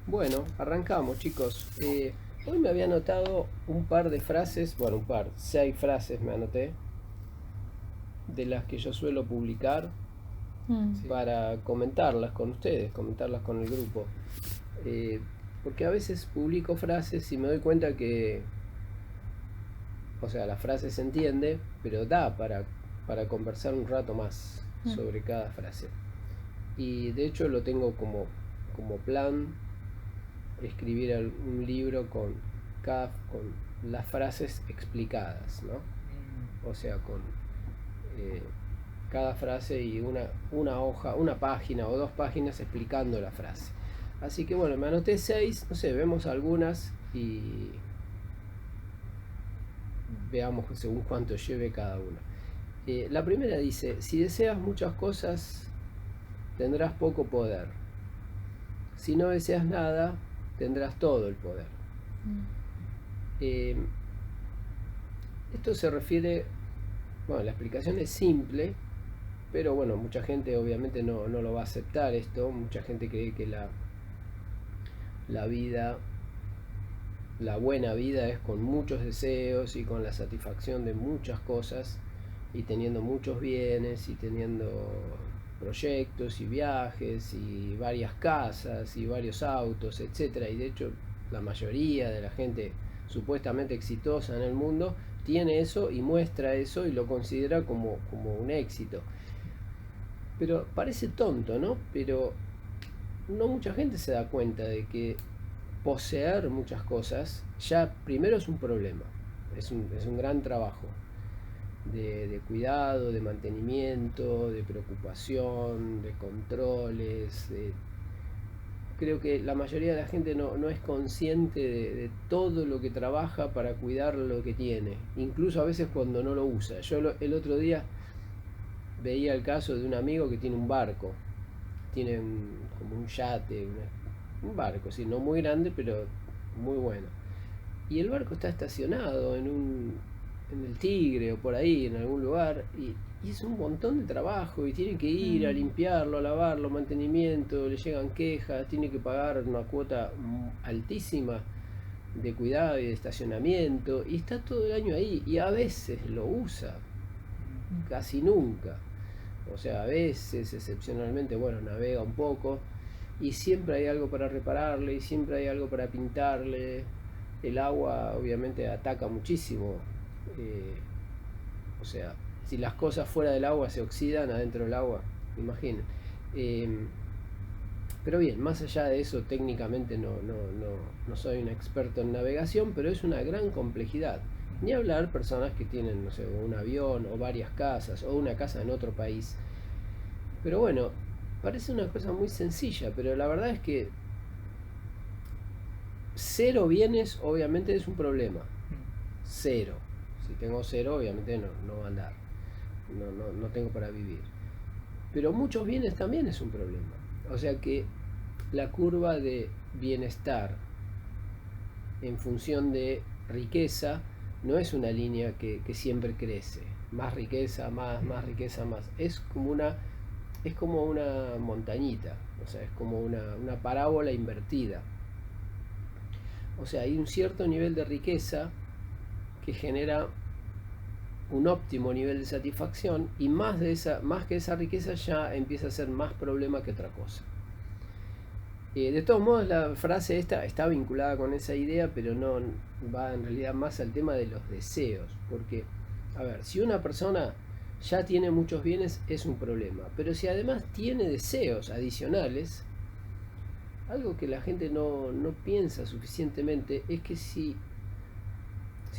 Bueno, arrancamos, chicos. Hoy me había anotado un par de frases, bueno, un par, 6 frases me anoté, de las que yo suelo publicar Sí. para comentarlas con ustedes, comentarlas con el grupo. Eh, Porque a veces publico frases y me doy cuenta que, o sea, la frase se entiende, pero da para conversar un rato más Mm. sobre cada frase. Y de hecho lo tengo como plan escribir un libro con las frases explicadas, ¿no? O sea, con eh, cada frase y una hoja, una página o 2 páginas explicando la frase. Así que bueno, me anoté 6, no sé, vemos algunas y veamos según cuánto lleve cada una. La primera dice, si deseas muchas cosas, tendrás poco poder. Si no deseas nada, tendrás todo el poder. Mm. Eh, Esto se refiere, bueno, la explicación es simple, pero bueno, mucha gente obviamente no lo va a aceptar esto, mucha gente cree que la vida, la buena vida es con muchos deseos y con la satisfacción de muchas cosas y teniendo muchos bienes y teniendo proyectos y viajes y varias casas y varios autos, etcétera. Y de hecho la mayoría de la gente supuestamente exitosa en el mundo tiene eso y muestra eso y lo considera como un éxito. Pero parece tonto, ¿no? Pero no mucha gente se da cuenta de que poseer muchas cosas ya primero es un problema, es un gran trabajo de cuidado, de mantenimiento, de preocupación, de controles. Creo que la mayoría de la gente no es consciente de todo lo que trabaja para cuidar lo que tiene, incluso a veces cuando no lo usa. El otro día veía el caso de un amigo que tiene un barco, tiene como un yate, un barco, sí, no muy grande, pero muy bueno. Y el barco está estacionado en el Tigre o por ahí, en algún lugar, y es un montón de trabajo, y tiene que ir a Mm. limpiarlo, a lavarlo, mantenimiento, le llegan quejas, tiene que pagar una cuota altísima de cuidado y de estacionamiento, y está todo el año ahí, y a veces lo usa, casi nunca. O sea, a veces, excepcionalmente, bueno, navega un poco y siempre hay algo para repararle y siempre hay algo para pintarle. El agua obviamente ataca muchísimo. eh, o sea, si las cosas fuera del agua se oxidan adentro del agua, imaginen. Eh, pero bien, más allá de eso, técnicamente no soy un experto en navegación, pero es una gran complejidad. Ni hablar personas que tienen, no sé, un avión o varias casas o una casa en otro país. Pero bueno, parece una cosa muy sencilla, pero la verdad es que cero bienes obviamente es un problema. Cero. Si tengo cero, obviamente no va a andar. No tengo para vivir. Pero muchos bienes también es un problema. O sea que la curva de bienestar en función de riqueza no es una línea que siempre crece. Más riqueza, más riqueza, más. Es como una montañita, o sea, es como una parábola invertida. O sea, hay un cierto nivel de riqueza que genera un óptimo nivel de satisfacción y más que esa riqueza ya empieza a ser más problema que otra cosa. De todos modos, la frase esta está vinculada con esa idea, pero no va en realidad más al tema de los deseos. Porque, a ver, si una persona ya tiene muchos bienes es un problema, pero si además tiene deseos adicionales, algo que la gente no piensa suficientemente es que si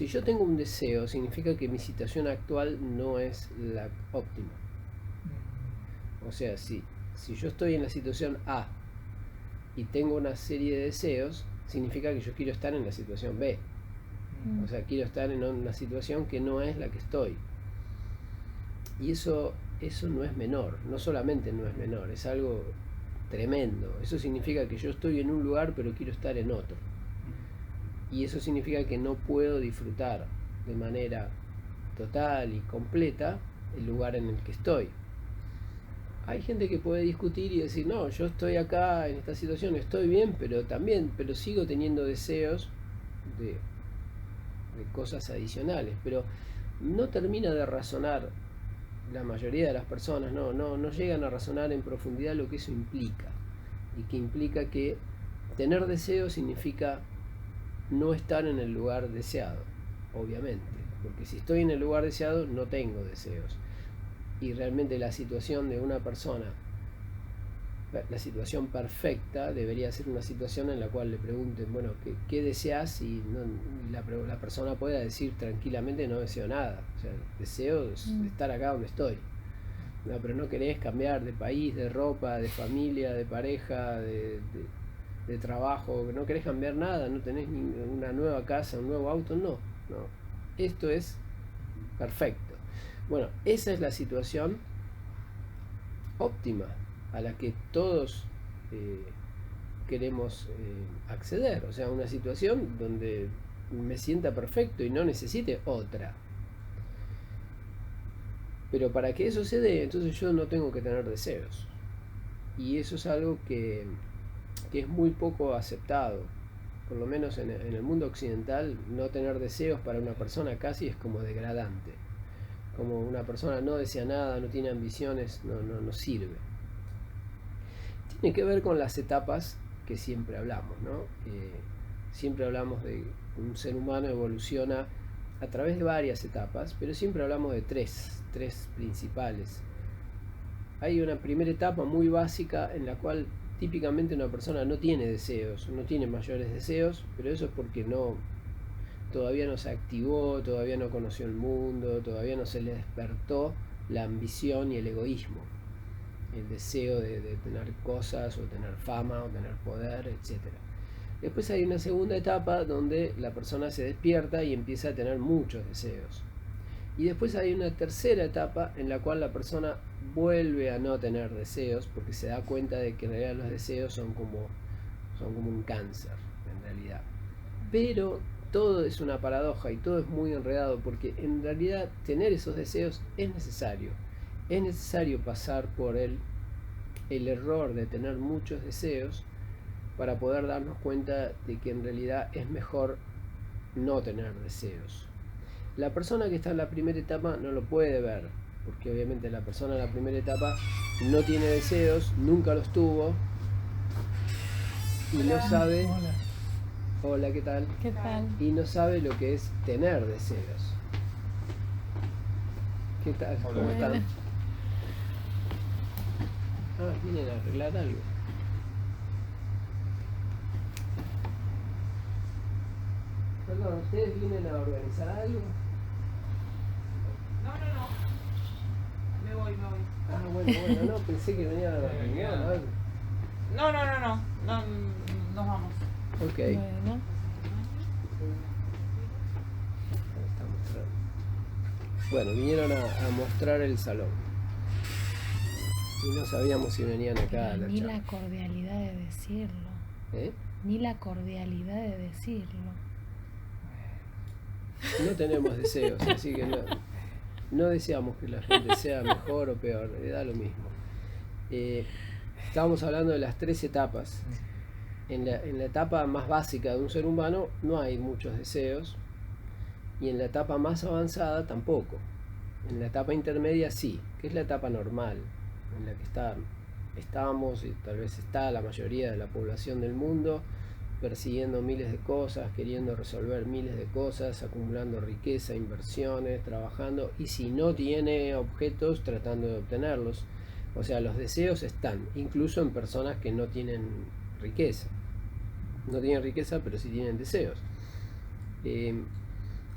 yo tengo un deseo, significa que mi situación actual no es la óptima. O sea, si yo estoy en la situación A y tengo una serie de deseos, significa que yo quiero estar en la situación B. O Mm. sea, quiero estar en una situación que no es la que estoy. Y eso no es menor, no solamente no es menor, es algo tremendo. Eso significa que yo estoy en un lugar pero quiero estar en otro. Y eso significa que no puedo disfrutar de manera total y completa el lugar en el que estoy. hay gente que puede discutir y decir, no, yo estoy acá en esta situación, estoy bien, pero sigo teniendo deseos de cosas adicionales, pero no termina de razonar la mayoría de las personas, no llegan a razonar en profundidad lo que eso implica, y que implica que tener deseos significa no estar en el lugar deseado, obviamente, porque si estoy en el lugar deseado no tengo deseos, y realmente la situación de una persona, la situación perfecta debería ser una situación en la cual le pregunten, bueno, ¿qué deseas? Y la persona pueda decir tranquilamente, no deseo nada, o sea, deseo estar acá donde estoy. No, pero no querés cambiar de país, de ropa, de familia, de pareja, de trabajo, no querés cambiar nada, no tenés una nueva casa, un nuevo auto, no. Esto es perfecto. Bueno, esa es la situación óptima a la que todos queremos acceder, o sea, una situación donde me sienta perfecto y no necesite otra. Pero para que eso se dé, entonces yo no tengo que tener deseos, y eso es algo que es muy poco aceptado, por lo menos en el mundo occidental. No tener deseos para una persona casi es como degradante, como una persona no desea nada, no tiene ambiciones, no sirve. Tiene que ver con las etapas que siempre hablamos, ¿no? Siempre hablamos de que un ser humano evoluciona a través de varias etapas, pero siempre hablamos de tres principales. Hay una primera etapa muy básica en la cual típicamente una persona no tiene deseos, no tiene mayores deseos, pero eso es porque todavía no se activó, todavía no conoció el mundo, todavía no se le despertó la ambición y el egoísmo, el deseo de tener cosas, o tener fama, o tener poder, etc. Después hay una segunda etapa donde la persona se despierta y empieza a tener muchos deseos. Y después hay una tercera etapa en la cual la persona vuelve a no tener deseos, porque se da cuenta de que en realidad los deseos son como un cáncer, en realidad. Pero todo es una paradoja y todo es muy enredado, porque en realidad tener esos deseos es necesario. Es necesario pasar por el error de tener muchos deseos para poder darnos cuenta de que en realidad es mejor no tener deseos. La persona que está en la primera etapa no lo puede ver, porque obviamente la persona en la primera etapa no tiene deseos, nunca los tuvo, y no sabe. Hola, ¿qué tal? ¿Qué tal? Y no sabe lo que es tener deseos. ¿Qué tal? Hola. ¿Cómo están? Vienen a arreglar algo. Perdón, ¿ustedes vienen a organizar algo? No. Me voy. Bueno, no, pensé que venían a la reunión o algo. No, nos vamos. Ok. Bueno. Bueno, vinieron a mostrar el salón. Y no sabíamos si venían acá a la Ni charla. la cordialidad de decirlo. ¿Eh? Ni la cordialidad de decirlo. No tenemos deseos, así que no deseamos que la gente sea mejor o peor, le da lo mismo. Estábamos hablando de las tres etapas. En la etapa más básica de un ser humano no hay muchos deseos, y en la etapa más avanzada tampoco. En la etapa intermedia sí, que es la etapa normal, en la que estamos y tal vez está la mayoría de la población del mundo, persiguiendo miles de cosas, queriendo resolver miles de cosas, acumulando riqueza, inversiones, trabajando, y si no tiene objetos, tratando de obtenerlos. O sea, los deseos están, incluso en personas que no tienen riqueza. No tienen riqueza, pero sí tienen deseos.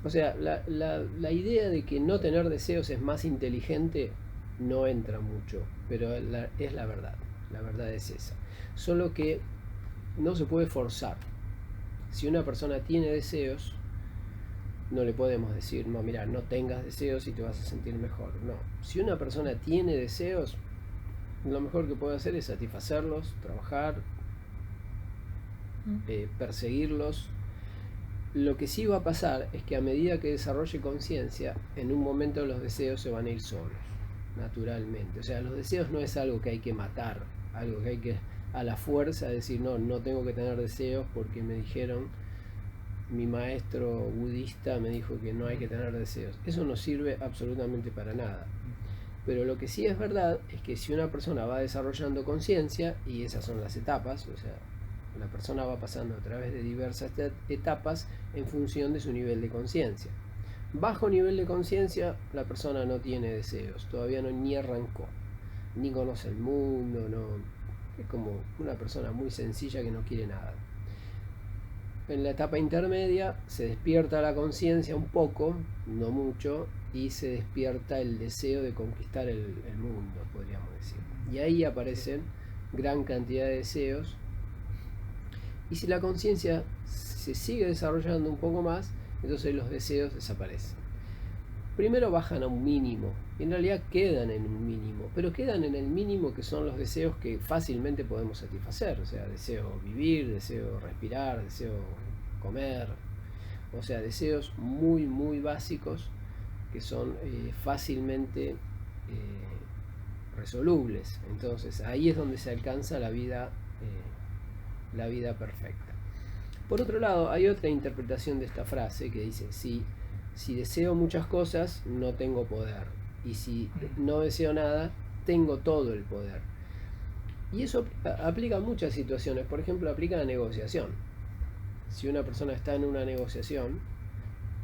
O sea, la idea de que no tener deseos es más inteligente no entra mucho, pero es la verdad. La verdad es esa. Solo que no se puede forzar. Si una persona tiene deseos, no le podemos decir, no, mira, no tengas deseos y te vas a sentir mejor. No. Si una persona tiene deseos, lo mejor que puede hacer es satisfacerlos, trabajar, perseguirlos. Lo que sí va a pasar es que a medida que desarrolle conciencia, en un momento los deseos se van a ir solos. naturalmente. O sea, los deseos no es algo que hay que matar, algo que hay que a la fuerza decir, no, no tengo que tener deseos porque me dijeron, mi maestro budista me dijo que no hay que tener deseos. Eso no sirve absolutamente para nada. Pero lo que sí es verdad es que si una persona va desarrollando conciencia, y esas son las etapas, o sea, la persona va pasando a través de diversas etapas en función de su nivel de conciencia. Bajo nivel de conciencia, la persona no tiene deseos, todavía no ni arrancó, ni conoce el mundo, no, es como una persona muy sencilla que no quiere nada. En la etapa intermedia se despierta la conciencia un poco, no mucho, y se despierta el deseo de conquistar el mundo, podríamos decir. Y ahí aparecen gran cantidad de deseos. Y si la conciencia se sigue desarrollando un poco más, entonces los deseos desaparecen. Primero bajan a un mínimo, y en realidad quedan en un mínimo, pero quedan en el mínimo que son los deseos que fácilmente podemos satisfacer. O sea, deseo vivir, deseo respirar, deseo comer, o sea, deseos muy muy básicos que son fácilmente resolubles. Entonces ahí es donde se alcanza la vida perfecta. Por otro lado, hay otra interpretación de esta frase que dice, si deseo muchas cosas, no tengo poder, y si no deseo nada, tengo todo el poder. Y eso aplica a muchas situaciones. Por ejemplo, aplica a la negociación. Si una persona está en una negociación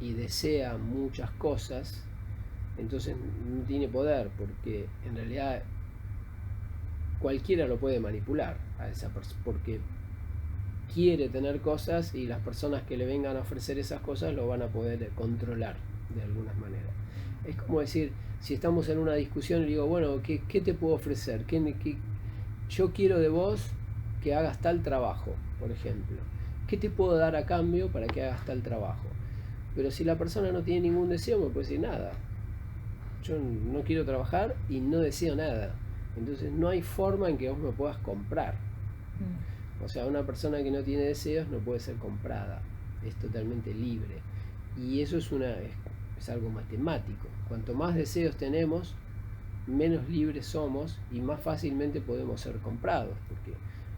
y desea muchas cosas, entonces no tiene poder, porque en realidad cualquiera lo puede manipular a esa persona, porque quiere tener cosas y las personas que le vengan a ofrecer esas cosas lo van a poder controlar de alguna manera. Es como decir, si estamos en una discusión y digo, bueno, ¿qué te puedo ofrecer? Yo quiero de vos que hagas tal trabajo, por ejemplo. ¿Qué te puedo dar a cambio para que hagas tal trabajo? Pero si la persona no tiene ningún deseo, me puede decir nada. Yo no quiero trabajar y no deseo nada. Entonces no hay forma en que vos me puedas comprar. O sea, una persona que no tiene deseos no puede ser comprada. Es totalmente libre. Y eso es algo matemático. Cuanto más deseos tenemos, menos libres somos y más fácilmente podemos ser comprados. Porque,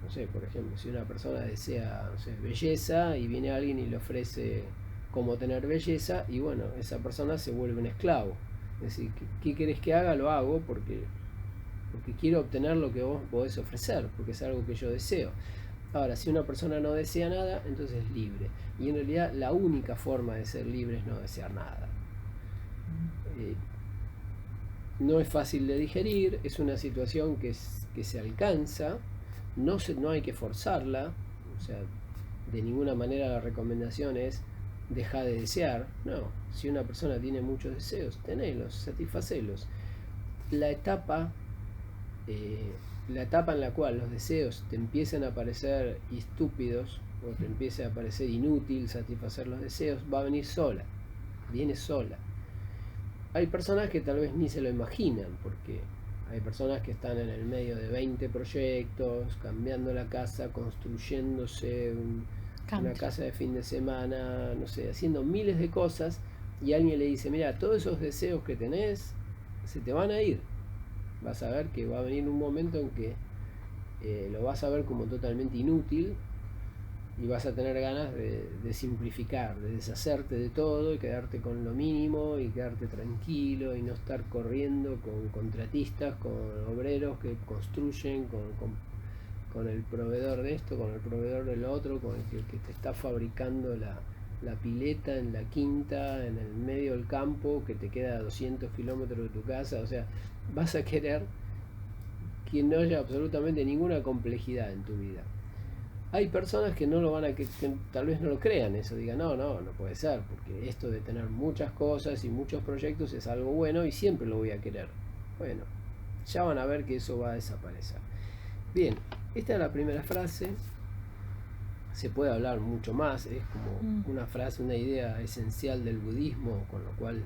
no sé, por ejemplo, si una persona desea, no sé, belleza y viene alguien y le ofrece cómo tener belleza, y bueno, esa persona se vuelve un esclavo. Es decir, ¿qué querés que haga? Lo hago porque quiero obtener lo que vos podés ofrecer, porque es algo que yo deseo. Ahora, si una persona no desea nada, entonces es libre. Y en realidad la única forma de ser libre es no desear nada. No es fácil de digerir, es una situación que se alcanza, no hay que forzarla, o sea, de ninguna manera la recomendación es dejar de desear. No, si una persona tiene muchos deseos, tenelos, satisfacelos. La etapa en la cual los deseos te empiezan a parecer estúpidos o te empiece a parecer inútil satisfacer los deseos, va a venir sola, viene sola. Hay personas que tal vez ni se lo imaginan, porque hay personas que están en el medio de 20 proyectos, cambiando la casa, construyéndose una casa de fin de semana, no sé, haciendo miles de cosas, y alguien le dice, mira, todos esos deseos que tenés se te van a ir. Vas a ver que va a venir un momento en que lo vas a ver como totalmente inútil y vas a tener ganas de simplificar, de deshacerte de todo y quedarte con lo mínimo y quedarte tranquilo y no estar corriendo con contratistas, con obreros que construyen, con el proveedor de esto, con el proveedor del otro, con el que te está fabricando la pileta en la quinta, en el medio del campo, que te queda a 200 kilómetros de tu casa. O sea, vas a querer que no haya absolutamente ninguna complejidad en tu vida. Hay personas que no lo van a que tal vez no lo crean eso, digan, no puede ser, porque esto de tener muchas cosas y muchos proyectos es algo bueno y siempre lo voy a querer. Bueno, ya van a ver que eso va a desaparecer. Bien, esta es la primera frase. Se puede hablar mucho más, es como una frase, una idea esencial del budismo, con lo cual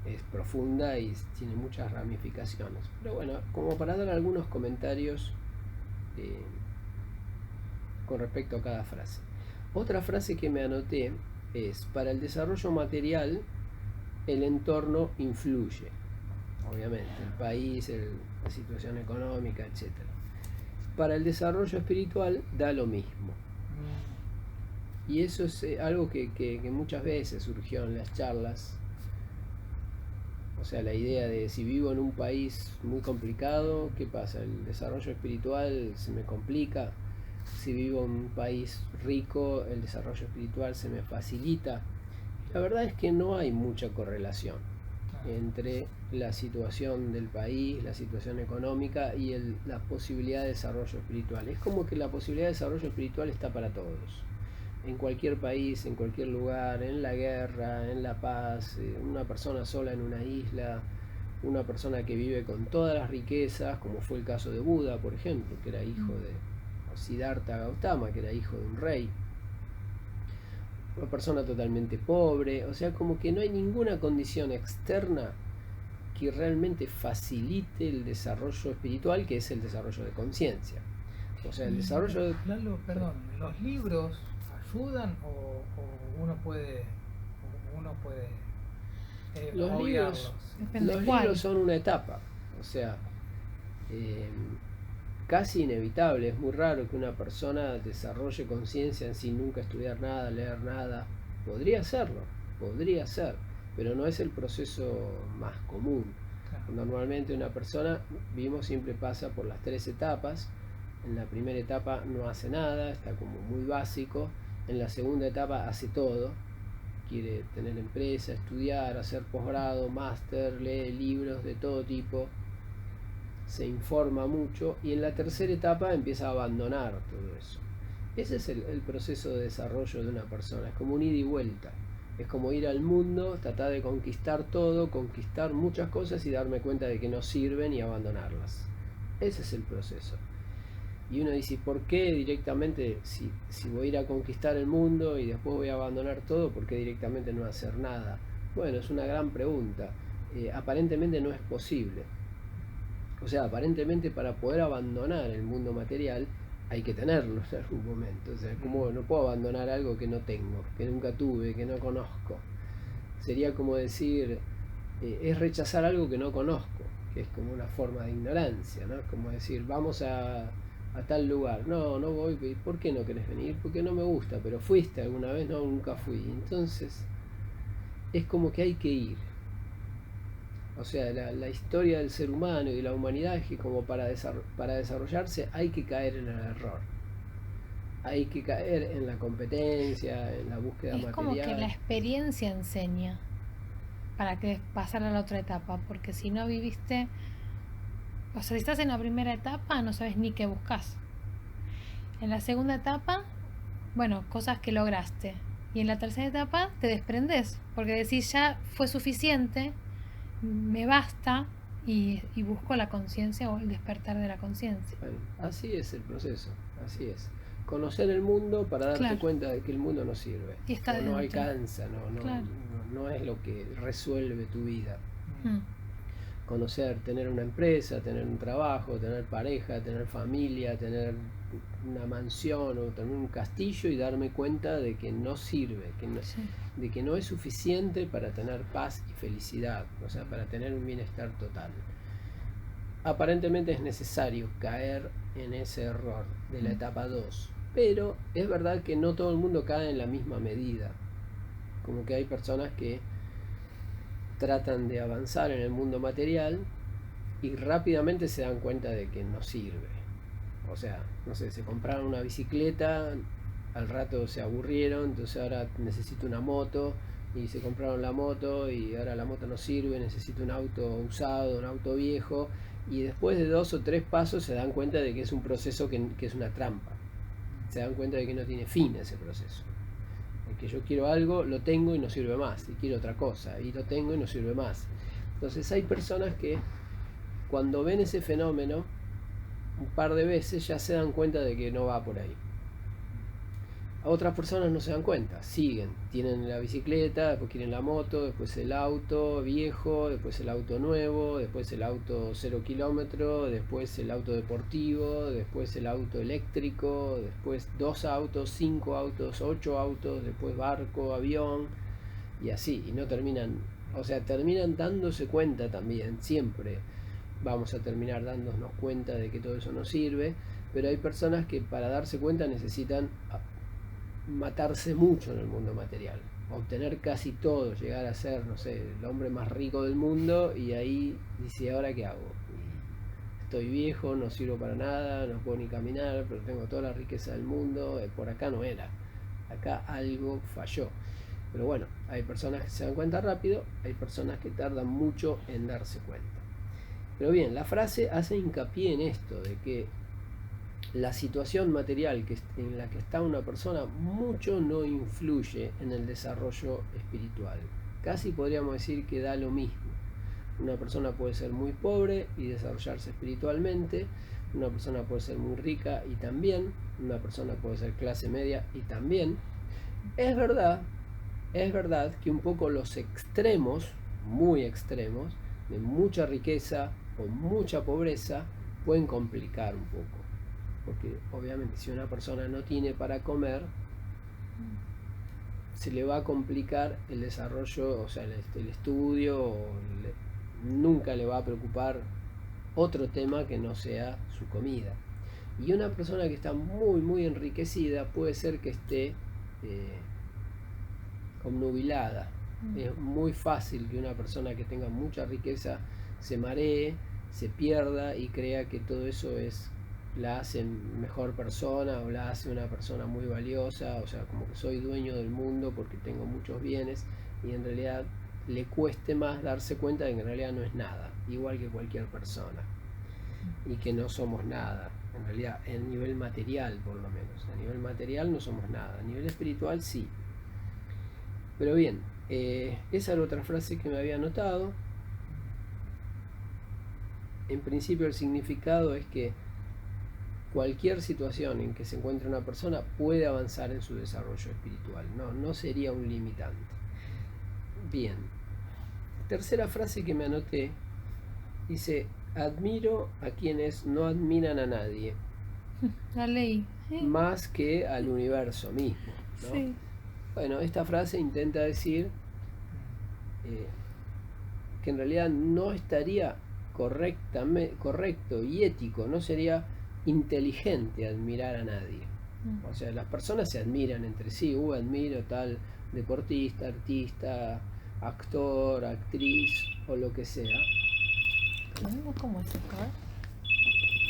es profunda y tiene muchas ramificaciones. Pero bueno, como para dar algunos comentarios con respecto a cada frase. Otra frase que me anoté es, para el desarrollo material el entorno influye, obviamente, el país, la situación económica, etcétera. Para el desarrollo espiritual da lo mismo. Y eso es algo que muchas veces surgió en las charlas. O sea, la idea de si vivo en un país muy complicado, ¿qué pasa? El desarrollo espiritual se me complica. Si vivo en un país rico, el desarrollo espiritual se me facilita. La verdad es que no hay mucha correlación entre la situación del país, la situación económica y la posibilidad de desarrollo espiritual. Es como que la posibilidad de desarrollo espiritual está para todos. En cualquier país, en cualquier lugar, en la guerra, en la paz, una persona sola en una isla, una persona que vive con todas las riquezas, como fue el caso de Buda, por ejemplo, que era hijo de Siddhartha Gautama, que era hijo de un rey. Una persona totalmente pobre, o sea, como que no hay ninguna condición externa que realmente facilite el desarrollo espiritual, que es el desarrollo de conciencia. O sea, el desarrollo de... Lalo, perdón, ¿los libros ayudan o uno puede los obviarlos? libros son una etapa, o sea, casi inevitable. Es muy raro que una persona desarrolle conciencia sin nunca estudiar nada, leer nada. Podría hacerlo, podría ser, pero no es el proceso más común. Claro. Normalmente una persona, vimos, siempre pasa por las 3 etapas. En la primera etapa no hace nada, está como muy básico. En la segunda etapa hace todo. Quiere tener empresa, estudiar, hacer posgrado, máster, lee libros de todo tipo, se informa mucho, y en la tercera etapa empieza a abandonar todo eso. Ese es el proceso de desarrollo de una persona. Es como un ida y vuelta. Es como ir al mundo, tratar de conquistar todo, conquistar muchas cosas y darme cuenta de que no sirven y abandonarlas. Ese es el proceso. Y uno dice, ¿por qué directamente, si voy a ir a conquistar el mundo y después voy a abandonar todo, por qué directamente no hacer nada? Bueno, es una gran pregunta. Aparentemente no es posible. O sea, aparentemente para poder abandonar el mundo material hay que tenerlo en algún momento. O sea, como no puedo abandonar algo que no tengo, que nunca tuve, que no conozco. Sería como decir, es rechazar algo que no conozco, que es como una forma de ignorancia, ¿no? Como decir, vamos a tal lugar. No voy. ¿Por qué no querés venir? Porque no me gusta. Pero ¿fuiste alguna vez? No, nunca fui. Entonces es como que hay que ir. O sea, la historia del ser humano y de la humanidad es que como para desarrollarse hay que caer en el error. Hay que caer en la competencia, en la búsqueda material. Es como que la experiencia enseña para que pasar a la otra etapa, porque si no viviste... O sea, si estás en la primera etapa no sabes ni qué buscas. En la segunda etapa, bueno, cosas que lograste. Y en la tercera etapa te desprendes, porque decís, ya fue suficiente, me basta, y busco la conciencia o el despertar de la conciencia. Bueno, así es el proceso, así es. Conocer el mundo para darte cuenta de que el mundo no sirve. Y está no alcanza, no es lo que resuelve tu vida. Conocer, tener una empresa, tener un trabajo, tener pareja, tener familia, tener una mansión o tener un castillo y darme cuenta de que no sirve, de que no es suficiente para tener paz y felicidad, o sea, para tener un bienestar total. Aparentemente es necesario caer en ese error de la etapa 2, pero es verdad que no todo el mundo cae en la misma medida. Como que hay personas que tratan de avanzar en el mundo material y rápidamente se dan cuenta de que no sirve. O sea, no sé, se compraron una bicicleta, al rato se aburrieron, entonces ahora necesito una moto, y se compraron la moto y ahora la moto no sirve, necesito un auto usado, un auto viejo, y después de 2 o 3 pasos se dan cuenta de que es un proceso que es una trampa. Se dan cuenta de que no tiene fin ese proceso. Que yo quiero algo, lo tengo y no sirve más, y quiero otra cosa, y lo tengo y no sirve más. Entonces hay personas que cuando ven ese fenómeno un par de veces ya se dan cuenta de que no va por ahí. A otras personas no se dan cuenta, siguen, tienen la bicicleta, después quieren la moto, después el auto viejo, después el auto nuevo, después el auto 0 kilómetros, después el auto deportivo, después el auto eléctrico, después 2 autos, 5 autos, 8 autos, después barco, avión, y así, y no terminan O sea, terminan dándose cuenta también, siempre vamos a terminar dándonos cuenta de que todo eso no sirve, pero hay personas que para darse cuenta necesitan matarse mucho en el mundo material, obtener casi todo, llegar a ser, no sé, el hombre más rico del mundo, y ahí dice, ¿ahora qué hago? Estoy viejo, no sirvo para nada, no puedo ni caminar, pero tengo toda la riqueza del mundo, por acá no era, acá algo falló. Pero bueno, hay personas que se dan cuenta rápido, hay personas que tardan mucho en darse cuenta. Pero bien, la frase hace hincapié en esto, de que la situación material en la que está una persona mucho no influye en el desarrollo espiritual. Casi podríamos decir que da lo mismo. Una persona puede ser muy pobre y desarrollarse espiritualmente, una persona puede ser muy rica y también, una persona puede ser clase media y también. Es verdad que un poco los extremos, muy extremos, de mucha riqueza o mucha pobreza, pueden complicar un poco. Porque obviamente si una persona no tiene para comer, se le va a complicar el desarrollo, o sea, el estudio, nunca le va a preocupar otro tema que no sea su comida. Y una persona que está muy, muy enriquecida puede ser que esté obnubilada. Es muy fácil que una persona que tenga mucha riqueza se maree, se pierda y crea que todo eso la hace mejor persona o la hace una persona muy valiosa, o sea, como que soy dueño del mundo porque tengo muchos bienes, y en realidad le cueste más darse cuenta de que en realidad no es nada, igual que cualquier persona, y que no somos nada, en realidad, a nivel material por lo menos. A nivel material no somos nada, a nivel espiritual sí. Pero bien, esa era otra frase que me había anotado. En principio el significado es que cualquier situación en que se encuentre una persona puede avanzar en su desarrollo espiritual, no sería un limitante. Bien, tercera frase que me anoté, dice, admiro a quienes no admiran a nadie, La leí. más que al universo mismo, ¿no? Sí. Bueno, esta frase intenta decir que en realidad no estaría correcto y ético, no sería inteligente admirar a nadie. O sea, las personas se admiran entre sí, admiro tal deportista, artista, actor, actriz o lo que sea. ¿Cómo es esto?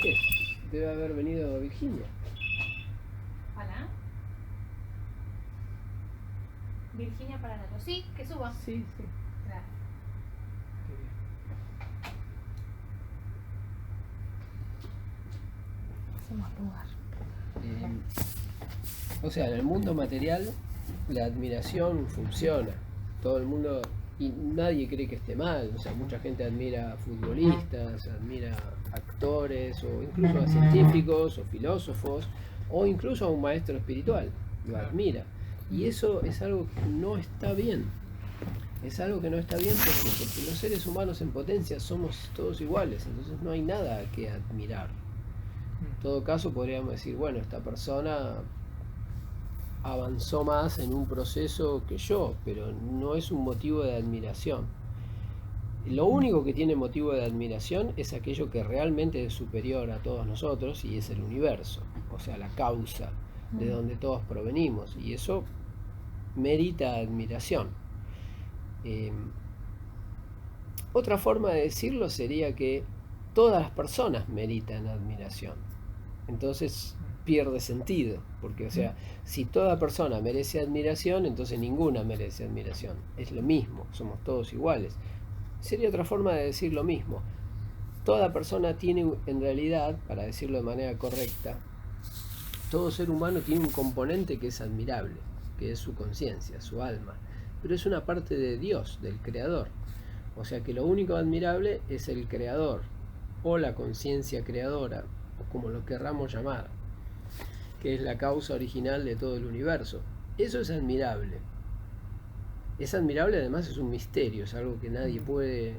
¿Qué es? Debe haber venido Virginia. Hola. Virginia para Nato. Sí, que suba. Sí. Gracias. Hacemos lugar. O sea, en el mundo material la admiración funciona. Todo el mundo, y nadie cree que esté mal. O sea, mucha gente admira a futbolistas, admira a actores, o incluso a científicos o filósofos, o incluso a un maestro espiritual. Lo admira. Y eso es algo que no está bien. Es algo que no está bien porque los seres humanos en potencia somos todos iguales. Entonces no hay nada que admirar. En todo caso podríamos decir, bueno, esta persona avanzó más en un proceso que yo, pero no es un motivo de admiración. Lo único que tiene motivo de admiración es aquello que realmente es superior a todos nosotros, y es el universo, o sea, la causa de donde todos provenimos, y eso merita admiración. Otra forma de decirlo sería que todas las personas meritan admiración. Entonces pierde sentido, porque, o sea, si toda persona merece admiración, entonces ninguna merece admiración. Es lo mismo, somos todos iguales. Sería otra forma de decir lo mismo. Toda persona tiene, en realidad, para decirlo de manera correcta, todo ser humano tiene un componente que es admirable, que es su conciencia, su alma, pero es una parte de Dios, del Creador. O sea que lo único admirable es el Creador, o la conciencia creadora, o como lo querramos llamar, que es la causa original de todo el universo. Eso es admirable. Es admirable, además es un misterio, es algo que nadie puede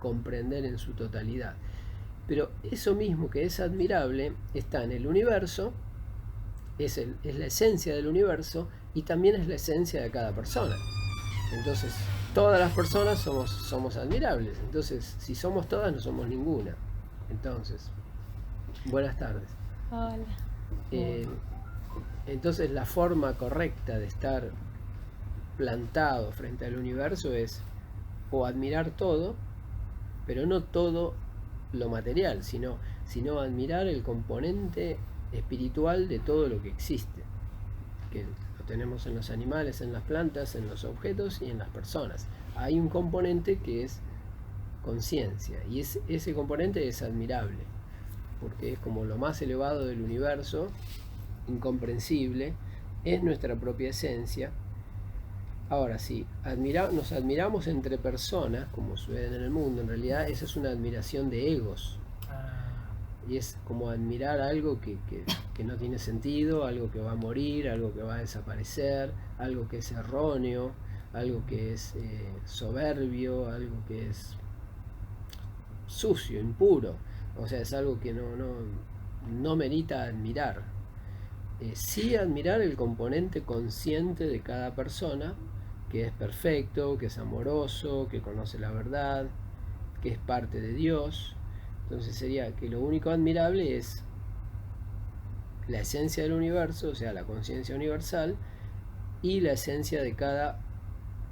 comprender en su totalidad. Pero eso mismo que es admirable está en el universo, es la esencia del universo, y también es la esencia de cada persona. Entonces, todas las personas somos admirables. Entonces, si somos todas, no somos ninguna. Entonces, buenas tardes. Hola. Entonces, la forma correcta de estar plantado frente al universo es o admirar todo, pero no todo lo material, sino admirar el componente espiritual de todo lo que existe, que lo tenemos en los animales, en las plantas, en los objetos y en las personas. Hay un componente que es conciencia, y ese componente es admirable, porque es como lo más elevado del universo, incomprensible, es nuestra propia esencia. Ahora, si nos admiramos entre personas, como sucede en el mundo, en realidad esa es una admiración de egos. Y es como admirar algo que no tiene sentido, algo que va a morir, algo que va a desaparecer, algo que es erróneo, algo que es soberbio, algo que es sucio, impuro. O sea, es algo que no merita admirar. Sí admirar el componente consciente de cada persona, que es perfecto, que es amoroso, que conoce la verdad, que es parte de Dios. Entonces sería que lo único admirable es la esencia del universo, o sea, la conciencia universal, y la esencia de cada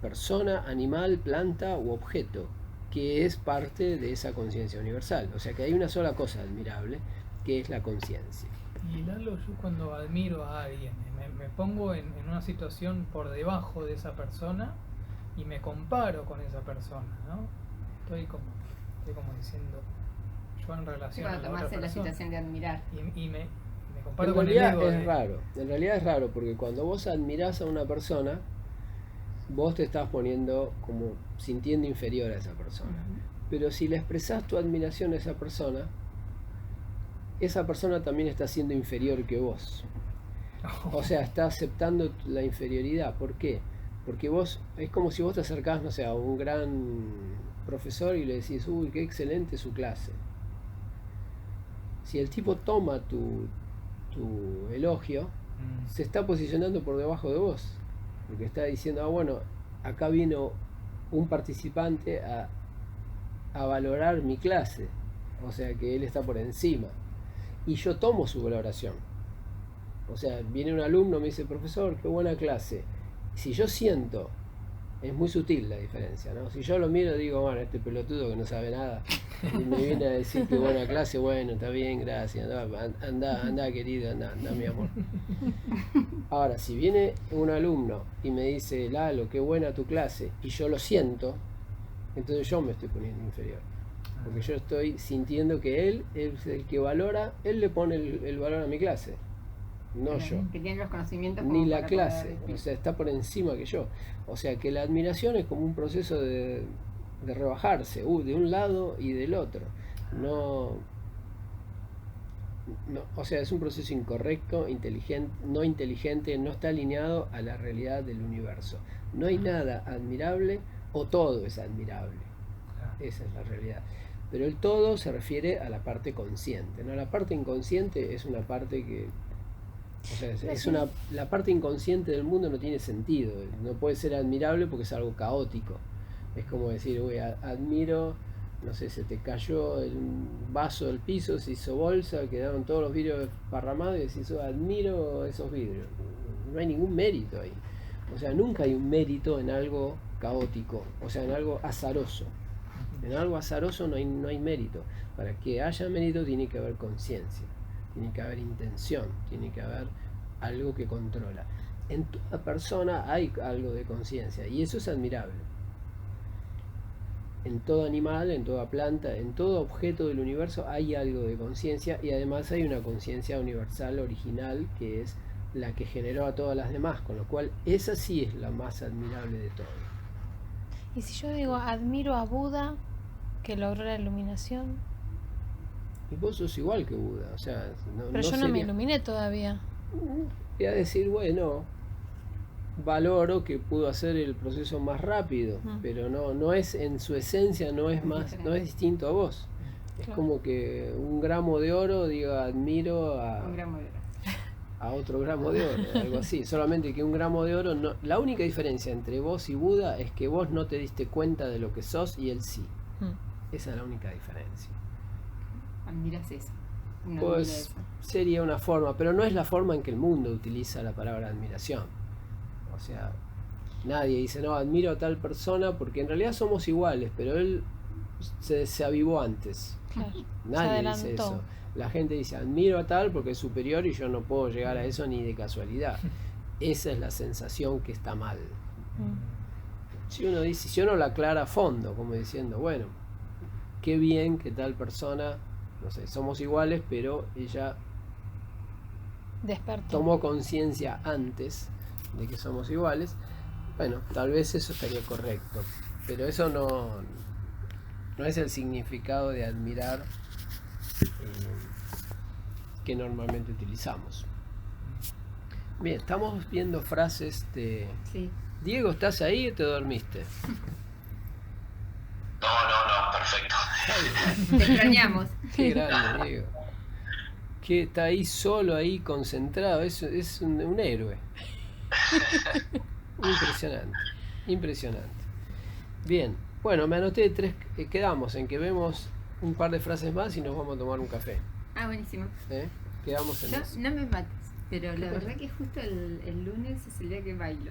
persona, animal, planta u objeto, que es parte de esa conciencia universal. O sea que hay una sola cosa admirable, que es la conciencia. Y Lalo, yo cuando admiro a alguien, me pongo en una situación por debajo de esa persona y me comparo con esa persona, ¿no? Estoy como diciendo, yo en relación a la Cuando otra tomaste la persona, situación de admirar. y me comparo En con el realidad ego es raro, en realidad es raro, porque cuando vos admirás a una persona, vos te estás poniendo como sintiendo inferior a esa persona. Pero si le expresás tu admiración a esa persona también está siendo inferior que vos. O sea, está aceptando la inferioridad. ¿Por qué? Porque vos, es como si vos te acercás, no sé, a un gran profesor y le decís, uy, qué excelente su clase. Si el tipo toma tu elogio, se está posicionando por debajo de vos. Porque está diciendo, bueno, acá vino un participante a valorar mi clase. O sea que él está por encima. Y yo tomo su valoración. O sea, viene un alumno, me dice, profesor, qué buena clase. Si yo siento, es muy sutil la diferencia, ¿no? Si yo lo miro, digo, bueno, este pelotudo que no sabe nada, y me viene a decir qué buena clase, bueno, está bien, gracias, anda querido, anda, mi amor. Ahora, si viene un alumno y me dice, Lalo, qué buena tu clase, y yo lo siento, entonces yo me estoy poniendo inferior. Porque yo estoy sintiendo que él es el que valora, él le pone el valor a mi clase, no yo. Que tiene los conocimientos Ni como la para clase, poder- o sea, está por encima que yo. O sea que la admiración es como un proceso de rebajarse, de un lado y del otro. No, o sea, es un proceso incorrecto, no inteligente, no está alineado a la realidad del universo. No hay nada admirable o todo es admirable. Esa es la realidad. Pero el todo se refiere a la parte consciente, ¿no? La parte inconsciente es una parte que, o sea, la parte inconsciente del mundo no tiene sentido, no puede ser admirable porque es algo caótico. Es como decir, uy, admiro, no sé, se te cayó un vaso del piso, se hizo bolsa, quedaron todos los vidrios esparramados y decís, admiro esos vidrios. No hay ningún mérito ahí. O sea, nunca hay un mérito en algo caótico, o sea, en algo azaroso. En algo azaroso no hay mérito. Para que haya mérito tiene que haber conciencia, tiene que haber intención, tiene que haber algo que controla. En toda persona hay algo de conciencia y eso es admirable. En todo animal, en toda planta, en todo objeto del universo hay algo de conciencia y además hay una conciencia universal, original, que es la que generó a todas las demás, con lo cual esa sí es la más admirable de todo. Y si yo digo, admiro a Buda, que logró la iluminación, Y vos sos igual que Buda, o sea, pero yo no me iluminé todavía. Voy a decir, bueno, valoro que pudo hacer el proceso más rápido, pero no es en su esencia, no es distinto a vos. Es Claro. como que un gramo de oro diga admiro Un gramo de oro. a otro gramo de oro, algo así. Solamente que un gramo de oro, no, la única diferencia entre vos y Buda es que vos no te diste cuenta de lo que sos y él sí. Esa es la única diferencia. Admiras eso. Uno Pues admira eso. sería una forma, pero no es la forma en que el mundo utiliza la palabra admiración. O sea, nadie dice, no, admiro a tal persona porque en realidad somos iguales, pero él se avivó antes. Claro. Nadie Se dice adelantó. eso. La gente dice, admiro a tal porque es superior y yo no puedo llegar a eso ni de casualidad. Esa es la sensación que está mal. Si uno dice, si uno la aclara a fondo, como diciendo, bueno, qué bien que tal persona, no sé, somos iguales, pero ella Despertó. tomó conciencia antes de que somos iguales, bueno, tal vez eso estaría correcto, pero eso no es el significado de admirar que normalmente utilizamos. Bien, estamos viendo frases de... Sí. Diego, ¿estás ahí o te dormiste? No, perfecto. Te extrañamos. Qué grande, Diego. Que está ahí solo, ahí concentrado, es un héroe. Impresionante, impresionante. Bien, bueno, me anoté tres, quedamos en que vemos un par de frases más y nos vamos a tomar un café. Ah, buenísimo. Quedamos en eso. No me mates, pero la pasa? verdad que justo el lunes es el día que bailo.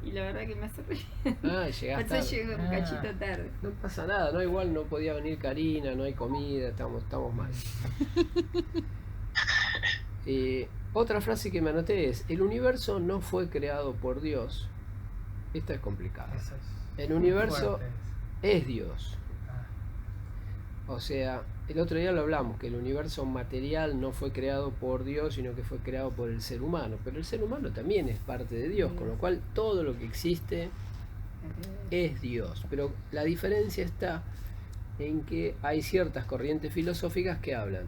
Y la verdad que me hace reír. Ah, llegaste Por eso tarde. llego un cachito tarde. No pasa nada, no, igual no podía venir Karina, no hay comida, estamos mal. Otra frase que me anoté es, el universo no fue creado por Dios. Esta es complicada. Eso es El universo fuerte. es Dios. Ah, O sea, el otro día lo hablamos, que el universo material no fue creado por Dios, sino que fue creado por el ser humano. Pero el ser humano también es parte de Dios, con lo cual todo lo que existe es Dios. Pero la diferencia está en que hay ciertas corrientes filosóficas que hablan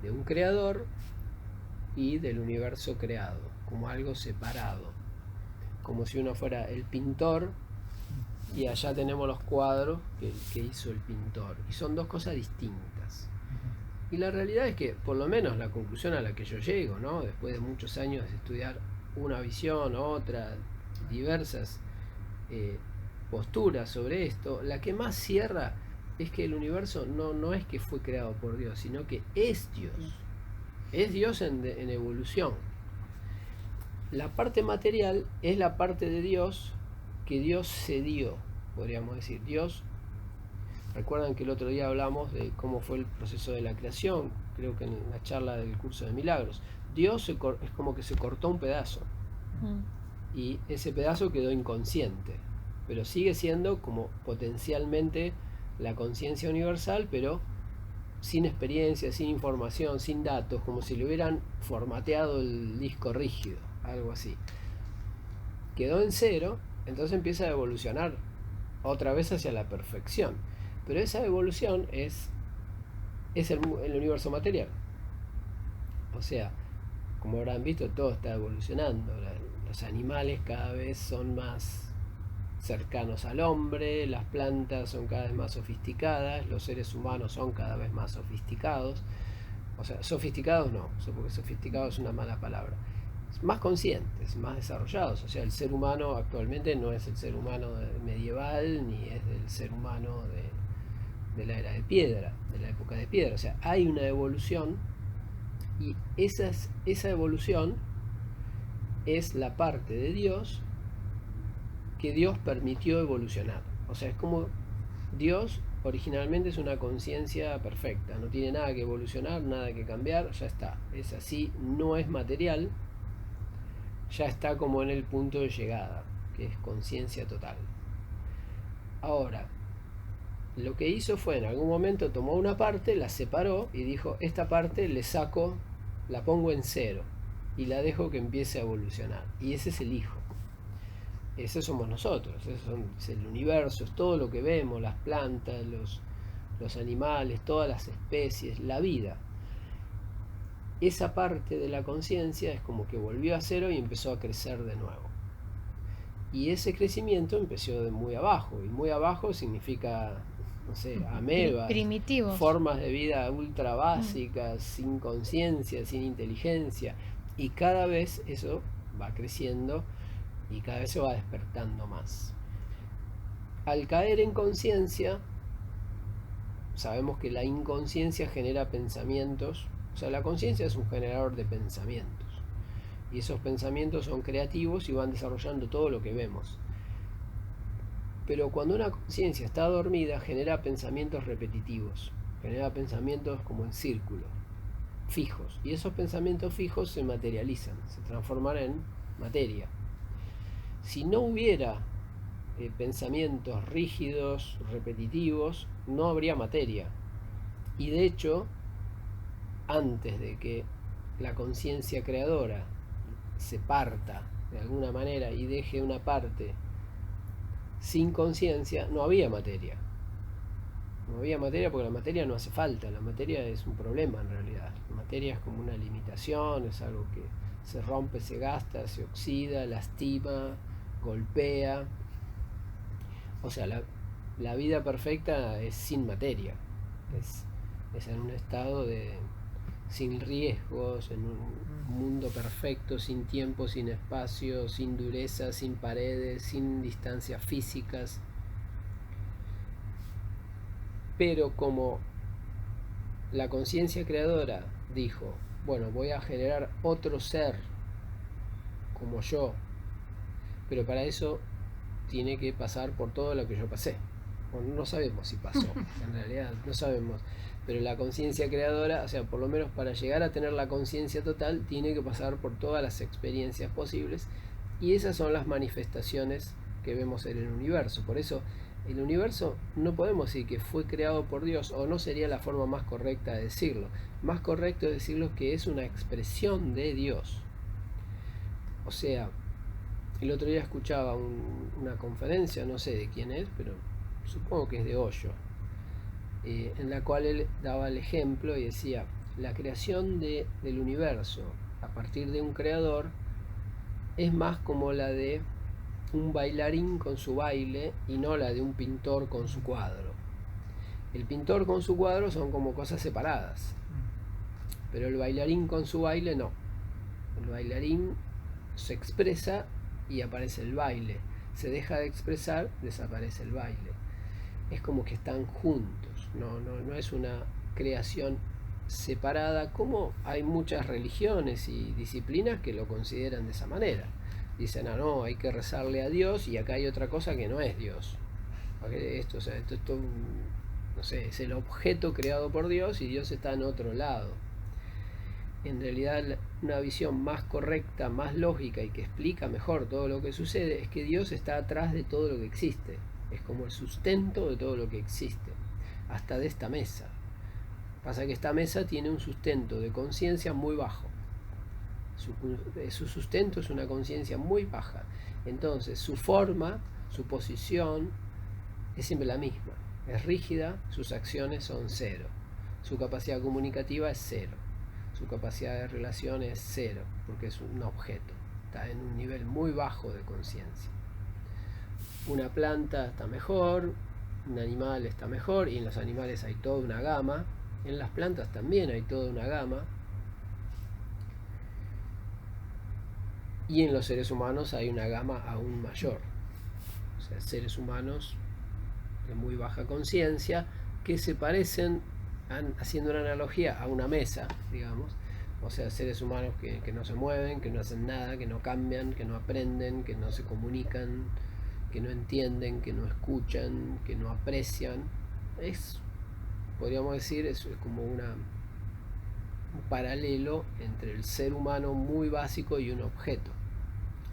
de un creador y del universo creado, como algo separado. Como si uno fuera el pintor y allá tenemos los cuadros que hizo el pintor. Y son dos cosas distintas. Y la realidad es que, por lo menos la conclusión a la que yo llego, ¿no? Después de muchos años de estudiar una visión, otra, diversas posturas sobre esto, la que más cierra es que el universo no es que fue creado por Dios, sino que es Dios. Es Dios en evolución. La parte material es la parte de Dios que Dios cedió, podríamos decir. Dios, recuerdan que el otro día hablamos de cómo fue el proceso de la creación, creo que en la charla del curso de milagros. Dios es como que se cortó un pedazo y ese pedazo quedó inconsciente, pero sigue siendo como potencialmente la conciencia universal, pero sin experiencia, sin información, sin datos, como si le hubieran formateado el disco rígido, algo así. Quedó en cero, entonces empieza a evolucionar otra vez hacia la perfección. Pero esa evolución es el universo material. O sea, como habrán visto, todo está evolucionando. Los animales cada vez son más cercanos al hombre, las plantas son cada vez más sofisticadas, los seres humanos son cada vez más sofisticados. O sea, sofisticados no, porque sofisticado es una mala palabra. Más conscientes, más desarrollados. O sea, el ser humano actualmente no es el ser humano medieval, ni es el ser humano de la era de piedra, de la época de piedra. O sea, hay una evolución y esa evolución es la parte de Dios que Dios permitió evolucionar. O sea, es como Dios originalmente es una conciencia perfecta, no tiene nada que evolucionar, nada que cambiar, ya está. Es así, no es material, ya está como en el punto de llegada, que es conciencia total. Ahora, lo que hizo fue en algún momento tomó una parte, la separó y dijo, esta parte le saco, la pongo en cero y la dejo que empiece a evolucionar. Y ese es el hijo. Ese somos nosotros, es el universo, es todo lo que vemos, las plantas, los animales, todas las especies, la vida. Esa parte de la conciencia es como que volvió a cero y empezó a crecer de nuevo. Y ese crecimiento empezó de muy abajo, y muy abajo significa, no sé, amebas, primitivos, formas de vida ultra básicas, sin conciencia, sin inteligencia. Y cada vez eso va creciendo y cada vez se va despertando más. Al caer en conciencia, sabemos que la inconsciencia genera pensamientos, o sea, la conciencia es un generador de pensamientos, y esos pensamientos son creativos y van desarrollando todo lo que vemos. Pero cuando una conciencia está dormida, genera pensamientos repetitivos, genera pensamientos como en círculo, fijos, y esos pensamientos fijos se materializan, se transforman en materia. Si no hubiera pensamientos rígidos, repetitivos, no habría materia. Y de hecho, antes de que la conciencia creadora se parta de alguna manera y deje una parte sin conciencia, no había materia. No había materia porque la materia no hace falta, la materia es un problema en realidad. La materia es como una limitación, es algo que se rompe, se gasta, se oxida, lastima, golpea. O sea, la vida perfecta es sin materia, es en un estado sin riesgos, en un mundo perfecto, sin tiempo, sin espacio, sin dureza, sin paredes, sin distancias físicas. Pero como la conciencia creadora dijo, bueno, voy a generar otro ser como yo, pero para eso tiene que pasar por todo lo que yo pasé. Bueno, no sabemos si pasó, en realidad no sabemos, pero la conciencia creadora, o sea, por lo menos para llegar a tener la conciencia total, tiene que pasar por todas las experiencias posibles, y esas son las manifestaciones que vemos en el universo. Por eso el universo no podemos decir que fue creado por Dios, o no sería la forma más correcta de decirlo. Más correcto es decirlo que es una expresión de Dios. O sea, el otro día escuchaba una conferencia, no sé de quién es, pero supongo que es de Osho, en la cual él daba el ejemplo y decía, la creación del universo a partir de un creador es más como la de un bailarín con su baile y no la de un pintor con su cuadro. El pintor con su cuadro son como cosas separadas, pero el bailarín con su baile no. El bailarín se expresa y aparece el baile, se deja de expresar, desaparece el baile. Es como que están juntos, no es una creación separada, como hay muchas religiones y disciplinas que lo consideran de esa manera. Dicen, no, hay que rezarle a Dios, y acá hay otra cosa que no es Dios. Esto no sé, es el objeto creado por Dios y Dios está en otro lado. En realidad, una visión más correcta, más lógica y que explica mejor todo lo que sucede es que Dios está atrás de todo lo que existe. Es como el sustento de todo lo que existe, hasta de esta mesa. Pasa que esta mesa tiene un sustento de conciencia muy bajo. Su sustento es una conciencia muy baja. Entonces, su forma, su posición es siempre la misma. Es rígida, sus acciones son cero. Su capacidad comunicativa es cero. Su capacidad de relación es cero, porque es un objeto. Está en un nivel muy bajo de conciencia. Una planta está mejor, un animal está mejor, y en los animales hay toda una gama. En las plantas también hay toda una gama. Y en los seres humanos hay una gama aún mayor. O sea, seres humanos de muy baja conciencia que se parecen, haciendo una analogía, a una mesa, digamos. O sea, seres humanos que no se mueven, que no hacen nada, que no cambian, que no aprenden, que no se comunican, que no entienden, que no escuchan, que no aprecian. Podríamos decir, es como un paralelo entre el ser humano muy básico y un objeto.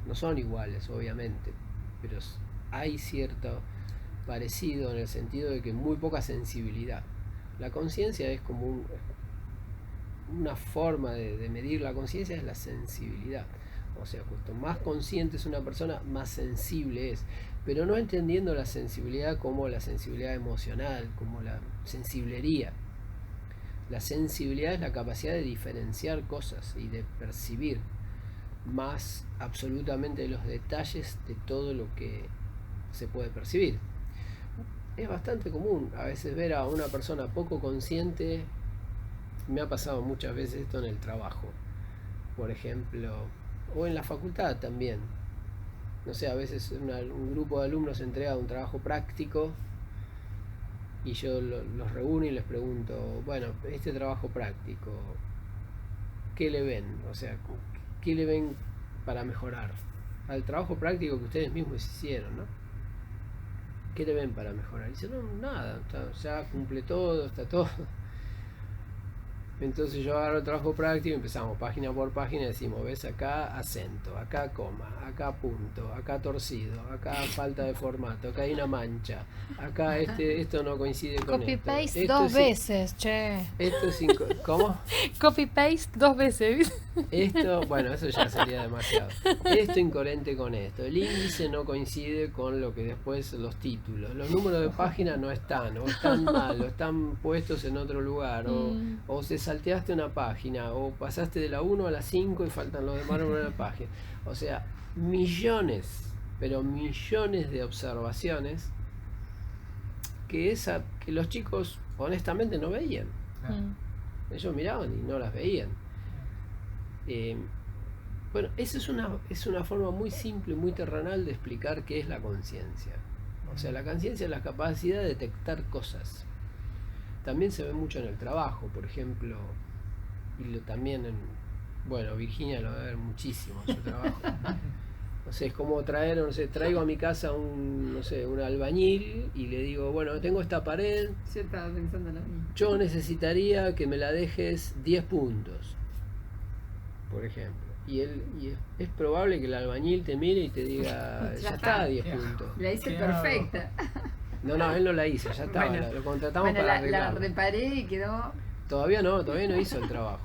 No son iguales, obviamente, pero hay cierto parecido en el sentido de que muy poca sensibilidad. La conciencia es como una forma de medir la conciencia, es la sensibilidad. O sea, cuanto más consciente es una persona, más sensible es, pero no entendiendo la sensibilidad como la sensibilidad emocional, como la sensiblería. La sensibilidad es la capacidad de diferenciar cosas y de percibir más absolutamente los detalles de todo lo que se puede percibir. Es bastante común a veces ver a una persona poco consciente. Me ha pasado muchas veces esto en el trabajo. por ejemplo, o en la facultad también. No sé, a veces un grupo de alumnos entrega un trabajo práctico y yo los reúno y les pregunto, bueno, este trabajo práctico, ¿qué le ven? O sea, ¿qué le ven para mejorar? Al trabajo práctico que ustedes mismos hicieron, ¿no? ¿Qué le ven para mejorar? Y dicen, no, nada, ya cumple todo, está todo. Entonces yo agarro el trabajo práctico y empezamos página por página y decimos, ves acá acento, acá coma, acá punto, acá torcido, acá falta de formato, acá hay una mancha, acá esto no coincide con Copy esto. paste Esto dos es- veces, che. Esto es ¿cómo? Copy paste dos veces. Esto, bueno, eso ya sería demasiado. Esto incoherente con esto. El índice no coincide con lo que después los títulos. Los números de página no están, o están mal, o están puestos en otro lugar, o se salteaste una página, o pasaste de la 1 a la 5 y faltan los demás números de la página. O sea, millones, pero millones de observaciones que los chicos honestamente no veían. Ellos miraban y no las veían. Bueno, esa es una forma muy simple, muy terrenal de explicar qué es la conciencia. O sea, la conciencia es la capacidad de detectar cosas. También se ve mucho en el trabajo, por ejemplo, y también bueno, Virginia lo va a ver muchísimo en su trabajo. No sé, es como traigo a mi casa un albañil y le digo, bueno, tengo esta pared, Yo estaba pensando lo mismo. yo necesitaría que me la dejes 10 puntos, por ejemplo. Y es probable que el albañil te mire y te diga, Ya ya está. está, 10 puntos. La hice ¿Qué perfecta. No, él no la hizo, ya estaba, Bueno, lo contratamos Bueno, para la arreglarlo. reparé y quedó. Todavía no hizo el trabajo.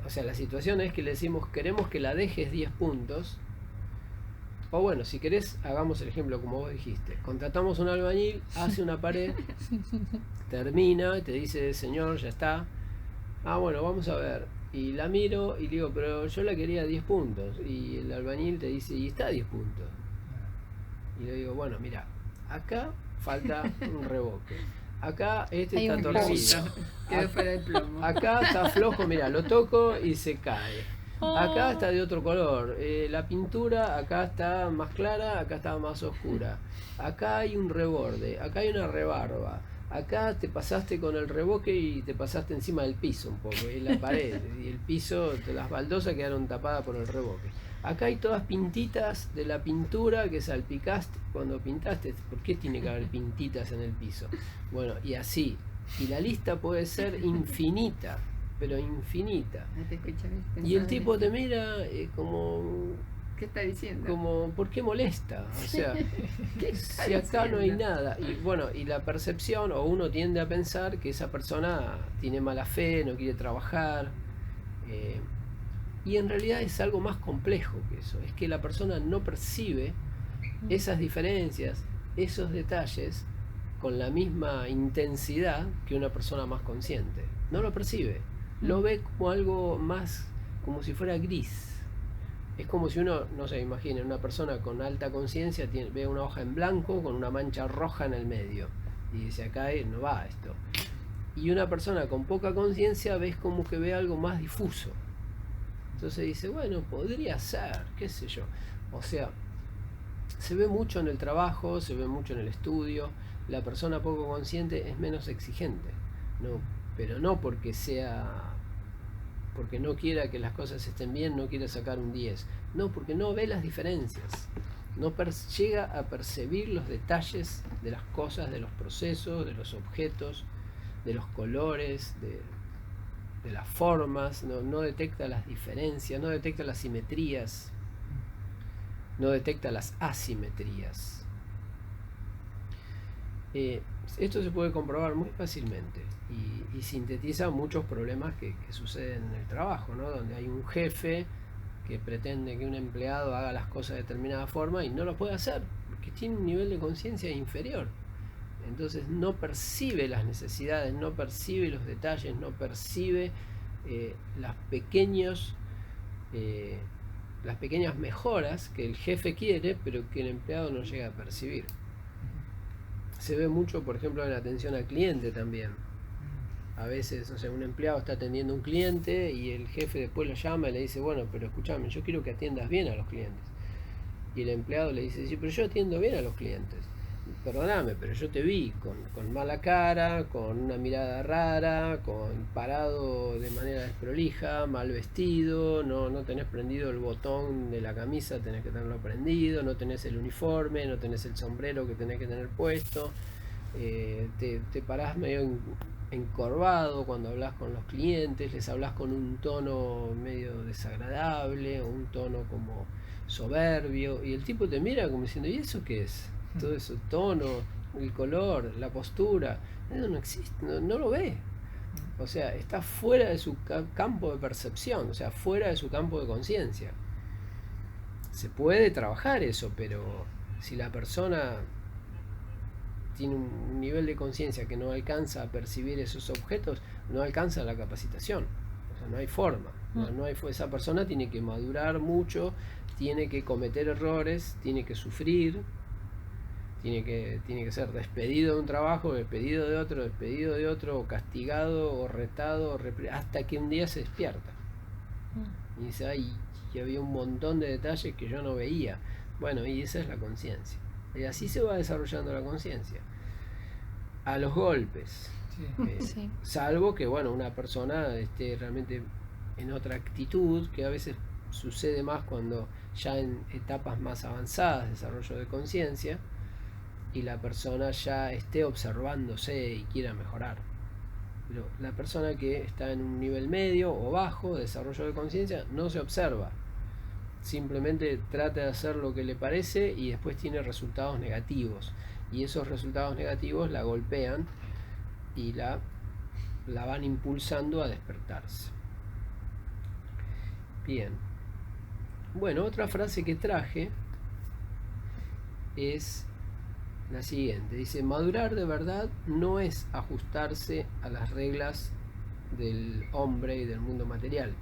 O sea, la situación es que le decimos, queremos que la dejes 10 puntos. O bueno, si querés, hagamos el ejemplo como vos dijiste. Contratamos un albañil, hace una pared, termina y te dice, señor, ya está. Ah, bueno, vamos a ver. Y la miro y digo, pero yo la quería 10 puntos. Y el albañil te dice, y está a 10 puntos. Y le digo, bueno, mira, acá falta un revoque. Acá Hay está un torcido. Quedó fuera de plomo. Acá está flojo, mira, lo toco y se cae. Oh. Acá está de otro color. La pintura acá está más clara, acá está más oscura. Acá hay un reborde, acá hay una rebarba. Acá te pasaste con el revoque y te pasaste encima del piso un poco, y la pared y el piso, las baldosas quedaron tapadas por el revoque. Acá hay todas pintitas de la pintura que salpicaste cuando pintaste. ¿Por qué tiene que haber pintitas en el piso? Bueno, y así. Y la lista puede ser infinita, pero infinita. No te escuché, Y el pensaba tipo en te eso. mira ¿Qué está diciendo? ¿por qué molesta? O sea, ¿Qué está si acá no hay diciendo? nada. Y bueno, y la percepción, o uno tiende a pensar que esa persona tiene mala fe, no quiere trabajar. Y en realidad es algo más complejo que eso. Es que la persona no percibe esas diferencias, esos detalles, con la misma intensidad que una persona más consciente. No lo percibe. Lo ve como algo más, como si fuera gris. Es como si uno, no sé, imaginen, una persona con alta conciencia ve una hoja en blanco con una mancha roja en el medio. Y dice, acá no va esto. Y una persona con poca conciencia ves como que ve algo más difuso. Entonces dice, bueno, podría ser, qué sé yo. O sea, se ve mucho en el trabajo, se ve mucho en el estudio. La persona poco consciente es menos exigente, no, pero no porque no quiera que las cosas estén bien, no quiera sacar un 10, no, porque no ve las diferencias, no llega a percibir los detalles de las cosas, de los procesos, de los objetos, de los colores, de las formas, no detecta las diferencias, no detecta las simetrías, no detecta las asimetrías. Esto se puede comprobar muy fácilmente y sintetiza muchos problemas que suceden en el trabajo, ¿no? Donde hay un jefe que pretende que un empleado haga las cosas de determinada forma y no lo puede hacer porque tiene un nivel de conciencia inferior. Entonces no percibe las necesidades, no percibe los detalles, no percibe las pequeñas mejoras que el jefe quiere, pero que el empleado no llega a percibir. Se ve mucho, por ejemplo, en la atención al cliente también. A veces, no sé, un empleado está atendiendo a un cliente y el jefe después lo llama y le dice, bueno, pero escúchame, yo quiero que atiendas bien a los clientes. Y el empleado le dice, sí, pero yo atiendo bien a los clientes. Perdóname, pero yo te vi con mala cara, con una mirada rara, con parado de manera desprolija, mal vestido, no tenés prendido el botón de la camisa, tenés que tenerlo prendido, no tenés el uniforme, no tenés el sombrero que tenés que tener puesto, te parás medio encorvado cuando hablas con los clientes, les hablas con un tono medio desagradable o un tono como soberbio, y el tipo te mira como diciendo, ¿y eso qué es? Todo ese tono, el color, la postura, eso no existe, no lo ve. O sea, está fuera de su campo de percepción, o sea, fuera de su campo de conciencia. Se puede trabajar eso, pero si la persona tiene un nivel de conciencia que no alcanza a percibir esos objetos, no alcanza la capacitación. O sea, no hay forma. Esa persona tiene que madurar mucho, tiene que cometer errores, tiene que sufrir, tiene que ser despedido de un trabajo, despedido de otro, o castigado, o retado, hasta que un día se despierta. Y dice, ay, y había un montón de detalles que yo no veía. Bueno, y esa es la conciencia. Y así se va desarrollando la conciencia. A los golpes. Sí. Salvo que, bueno, una persona esté realmente en otra actitud, que a veces sucede más cuando ya en etapas más avanzadas de desarrollo de conciencia, y la persona ya esté observándose y quiera mejorar. Pero la persona que está en un nivel medio o bajo de desarrollo de conciencia no se observa, simplemente trata de hacer lo que le parece y después tiene resultados negativos, y esos resultados negativos la golpean y la van impulsando a despertarse. Bien, bueno, otra frase que traje es la siguiente, dice, madurar de verdad no es ajustarse a las reglas del hombre y del mundo material,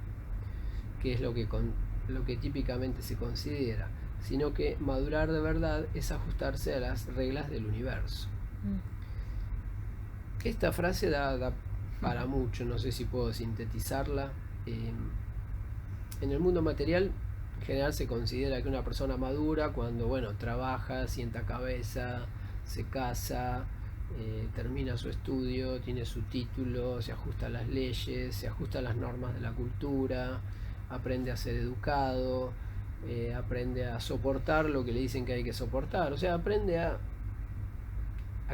que es lo que típicamente se considera, sino que madurar de verdad es ajustarse a las reglas del universo. Esta frase da para mucho, no sé si puedo sintetizarla. En el mundo material en general se considera que una persona madura cuando, bueno, trabaja, sienta cabeza, se casa, termina su estudio, tiene su título, se ajusta a las leyes, se ajusta a las normas de la cultura, aprende a ser educado, aprende a soportar lo que le dicen que hay que soportar, o sea, aprende a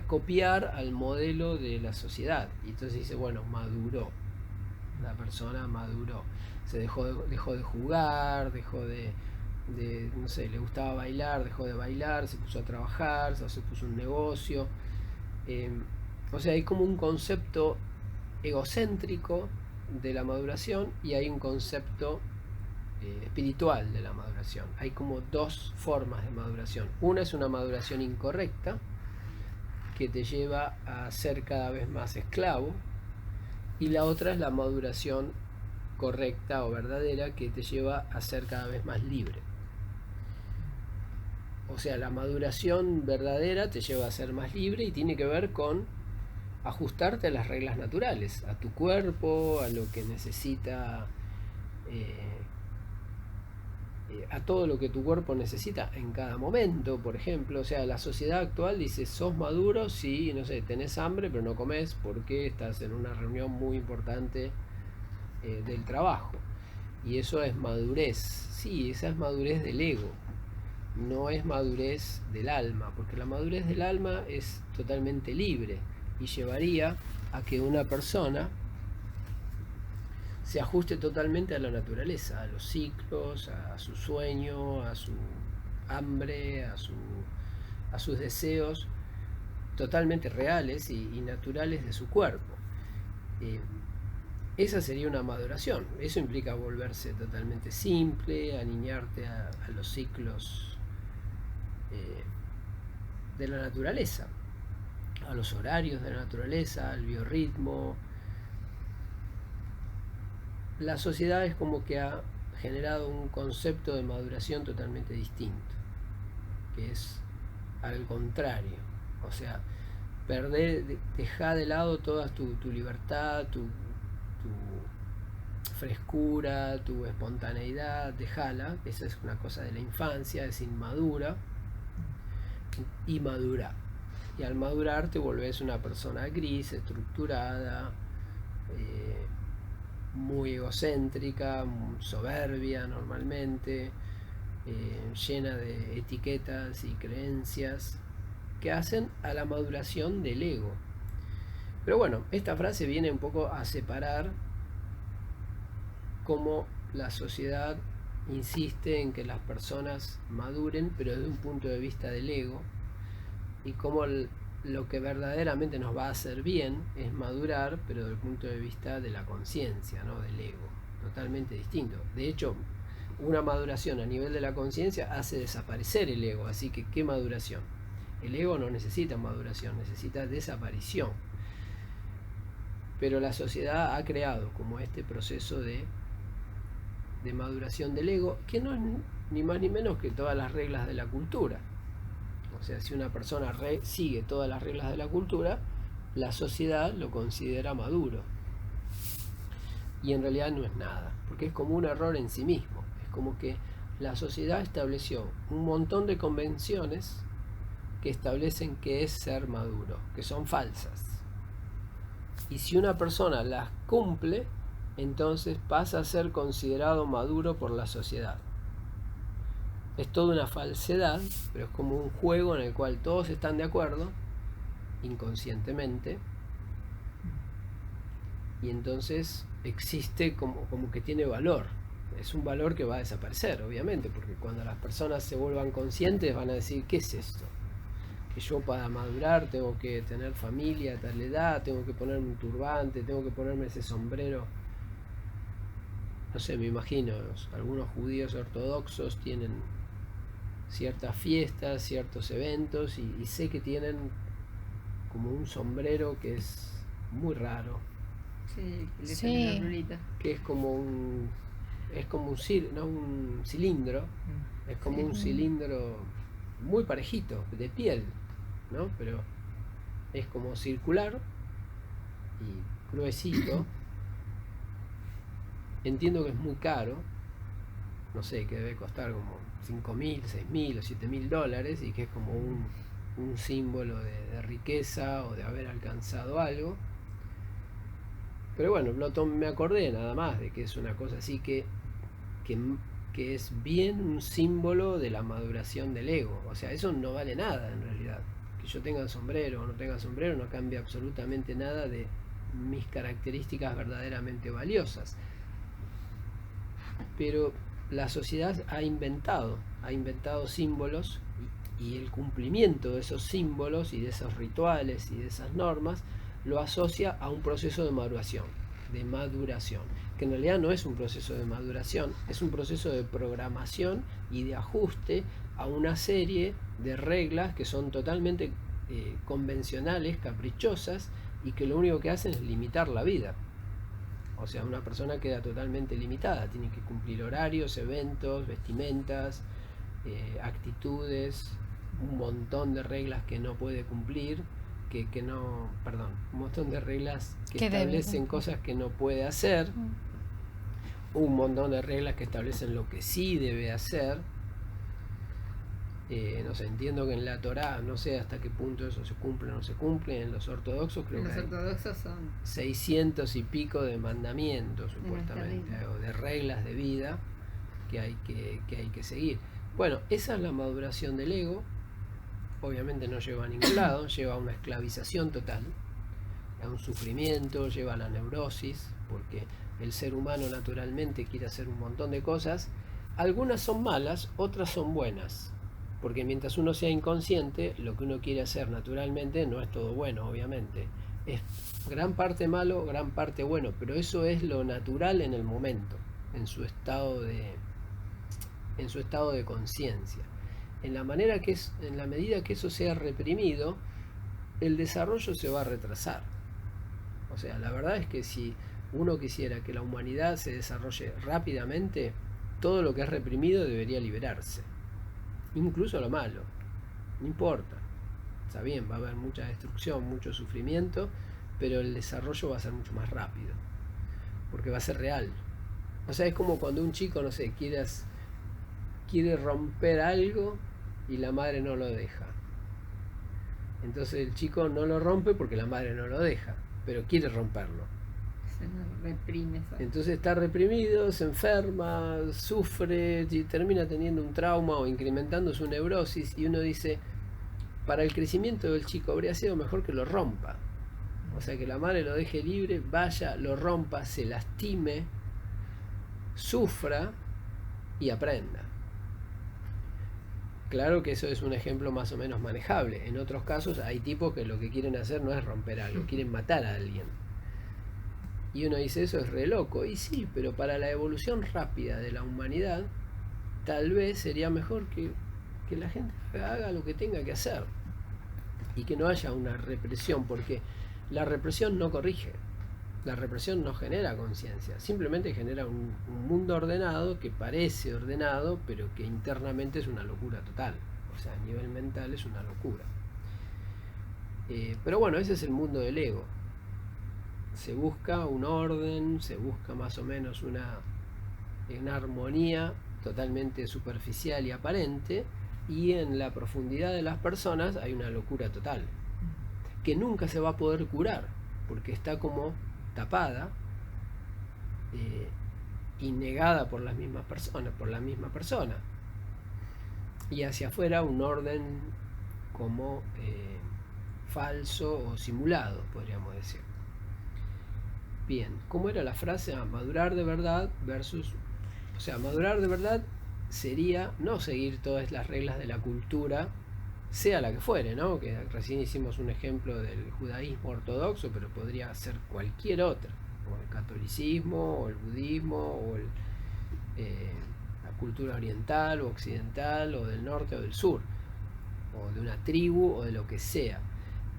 copiar al modelo de la sociedad. Y entonces dice, bueno, maduró, la persona maduró, se dejó de jugar, dejó de no sé, le gustaba bailar, dejó de bailar, se puso a trabajar, se puso un negocio. O sea, hay como un concepto egocéntrico de la maduración y hay un concepto espiritual de la maduración. Hay como dos formas de maduración. Una es una maduración incorrecta, que te lleva a ser cada vez más esclavo, y la otra es la maduración correcta o verdadera, que te lleva a ser cada vez más libre. O sea, la maduración verdadera te lleva a ser más libre y tiene que ver con ajustarte a las reglas naturales, a tu cuerpo, a lo que necesita, a todo lo que tu cuerpo necesita en cada momento. Por ejemplo, o sea, la sociedad actual dice, sos maduro si, no sé, tenés hambre pero no comés porque estás en una reunión muy importante del trabajo, y eso es madurez. Sí, esa es madurez del ego, no es madurez del alma, porque la madurez del alma es totalmente libre y llevaría a que una persona se ajuste totalmente a la naturaleza, a los ciclos, a su sueño, a su hambre, a sus deseos totalmente reales y naturales de su cuerpo. Esa sería una maduración. Eso implica volverse totalmente simple, alinearte a los ciclos de la naturaleza, a los horarios de la naturaleza, al biorritmo. La sociedad es como que ha generado un concepto de maduración totalmente distinto, que es al contrario. O sea, Deja de lado toda tu libertad, tu frescura, tu espontaneidad, dejala. Esa es una cosa de la infancia, es inmadura. Y madura. Y al madurar te volvés una persona gris, estructurada, muy egocéntrica, soberbia normalmente, llena de etiquetas y creencias que hacen a la maduración del ego. Pero bueno, esta frase viene un poco a separar cómo la sociedad insiste en que las personas maduren, pero desde un punto de vista del ego, y cómo lo que verdaderamente nos va a hacer bien es madurar, pero desde el punto de vista de la conciencia, ¿no? Del ego, totalmente distinto. De hecho, una maduración a nivel de la conciencia hace desaparecer el ego, así que ¿qué maduración? El ego no necesita maduración, necesita desaparición. Pero la sociedad ha creado como este proceso de maduración del ego, que no es ni más ni menos que todas las reglas de la cultura. O sea, si una persona sigue todas las reglas de la cultura, la sociedad lo considera maduro. Y en realidad no es nada, porque es como un error en sí mismo. Es como que la sociedad estableció un montón de convenciones que establecen qué es ser maduro, que son falsas. Y si una persona las cumple, entonces pasa a ser considerado maduro por la sociedad. Es toda una falsedad, pero es como un juego en el cual todos están de acuerdo, inconscientemente, y entonces existe como que tiene valor. Es un valor que va a desaparecer, obviamente, porque cuando las personas se vuelvan conscientes van a decir, ¿qué es esto? Que yo para madurar tengo que tener familia a tal edad, tengo que ponerme un turbante, tengo que ponerme ese sombrero. No sé, me imagino, algunos judíos ortodoxos tienen ciertas fiestas, ciertos eventos, y sé que tienen como un sombrero que es muy raro. Sí, que le Sí. sale una rulita. Que es como un cilindro, es como Sí. un cilindro muy parejito, de piel, ¿no? Pero es como circular y gruesito. Entiendo que es muy caro, no sé, que debe costar como 5.000, 6.000 o 7.000 dólares, y que es como un símbolo de riqueza o de haber alcanzado algo. Pero bueno, me acordé nada más de que es una cosa así que es bien un símbolo de la maduración del ego. O sea, eso no vale nada en realidad. Que yo tenga sombrero o no tenga sombrero no cambia absolutamente nada de mis características verdaderamente valiosas. Pero la sociedad ha inventado símbolos, y el cumplimiento de esos símbolos y de esos rituales y de esas normas lo asocia a un proceso de maduración, que en realidad no es un proceso de maduración, es un proceso de programación y de ajuste a una serie de reglas que son totalmente convencionales, caprichosas, y que lo único que hacen es limitar la vida. O sea, una persona queda totalmente limitada, tiene que cumplir horarios, eventos, vestimentas, actitudes, un montón de reglas que no puede cumplir, un montón de reglas que establecen cosas que no puede hacer, un montón de reglas que establecen lo que sí debe hacer. No sé, entiendo que en la Torá, no sé hasta qué punto eso se cumple o no se cumple. En los ortodoxos creo que Los hay ortodoxos son 600 y pico de mandamientos, supuestamente, o de reglas de vida que hay que seguir. Bueno, esa es la maduración del ego. Obviamente no lleva a ningún lado, lleva a una esclavización total, a un sufrimiento, lleva a la neurosis, porque el ser humano naturalmente quiere hacer un montón de cosas. Algunas son malas, otras son buenas, porque mientras uno sea inconsciente, lo que uno quiere hacer naturalmente no es todo bueno, obviamente. Es gran parte malo, gran parte bueno, pero eso es lo natural en el momento, en su estado de conciencia. En la medida que eso sea reprimido, el desarrollo se va a retrasar. O sea, la verdad es que si uno quisiera que la humanidad se desarrolle rápidamente, todo lo que es reprimido debería liberarse, incluso lo malo, no importa. Está bien, va a haber mucha destrucción, mucho sufrimiento, pero el desarrollo va a ser mucho más rápido, porque va a ser real. O sea, es como cuando un chico, no sé, quiere romper algo y la madre no lo deja. Entonces el chico no lo rompe porque la madre no lo deja, pero quiere romperlo. Se nos reprime eso. Entonces está reprimido, se enferma, sufre y termina teniendo un trauma o incrementando su neurosis, y uno dice, para el crecimiento del chico habría sido mejor que lo rompa. O sea, que la madre lo deje libre, vaya, lo rompa, se lastime, sufra y aprenda. Claro que eso es un ejemplo más o menos manejable. En otros casos hay tipos que lo que quieren hacer no es romper algo, quieren matar a alguien. Y uno dice, eso es re loco. Y sí, pero para la evolución rápida de la humanidad, tal vez sería mejor que la gente haga lo que tenga que hacer. Y que no haya una represión, porque la represión no corrige. La represión no genera conciencia, simplemente genera un mundo ordenado que parece ordenado, pero que internamente es una locura total. O sea, a nivel mental es una locura. Pero bueno, ese es el mundo del ego. Se busca un orden, se busca más o menos una armonía totalmente superficial y aparente, y en la profundidad de las personas hay una locura total, que nunca se va a poder curar, porque está como tapada y negada por las mismas personas, por la misma persona, y hacia afuera un orden como falso o simulado, podríamos decir. Bien, ¿cómo era la frase? Madurar de verdad versus... O sea, madurar de verdad sería no seguir todas las reglas de la cultura, sea la que fuere, ¿no? Que recién hicimos un ejemplo del judaísmo ortodoxo, pero podría ser cualquier otra, o el catolicismo, o el budismo, o la cultura oriental o occidental, o del norte o del sur, o de una tribu, o de lo que sea.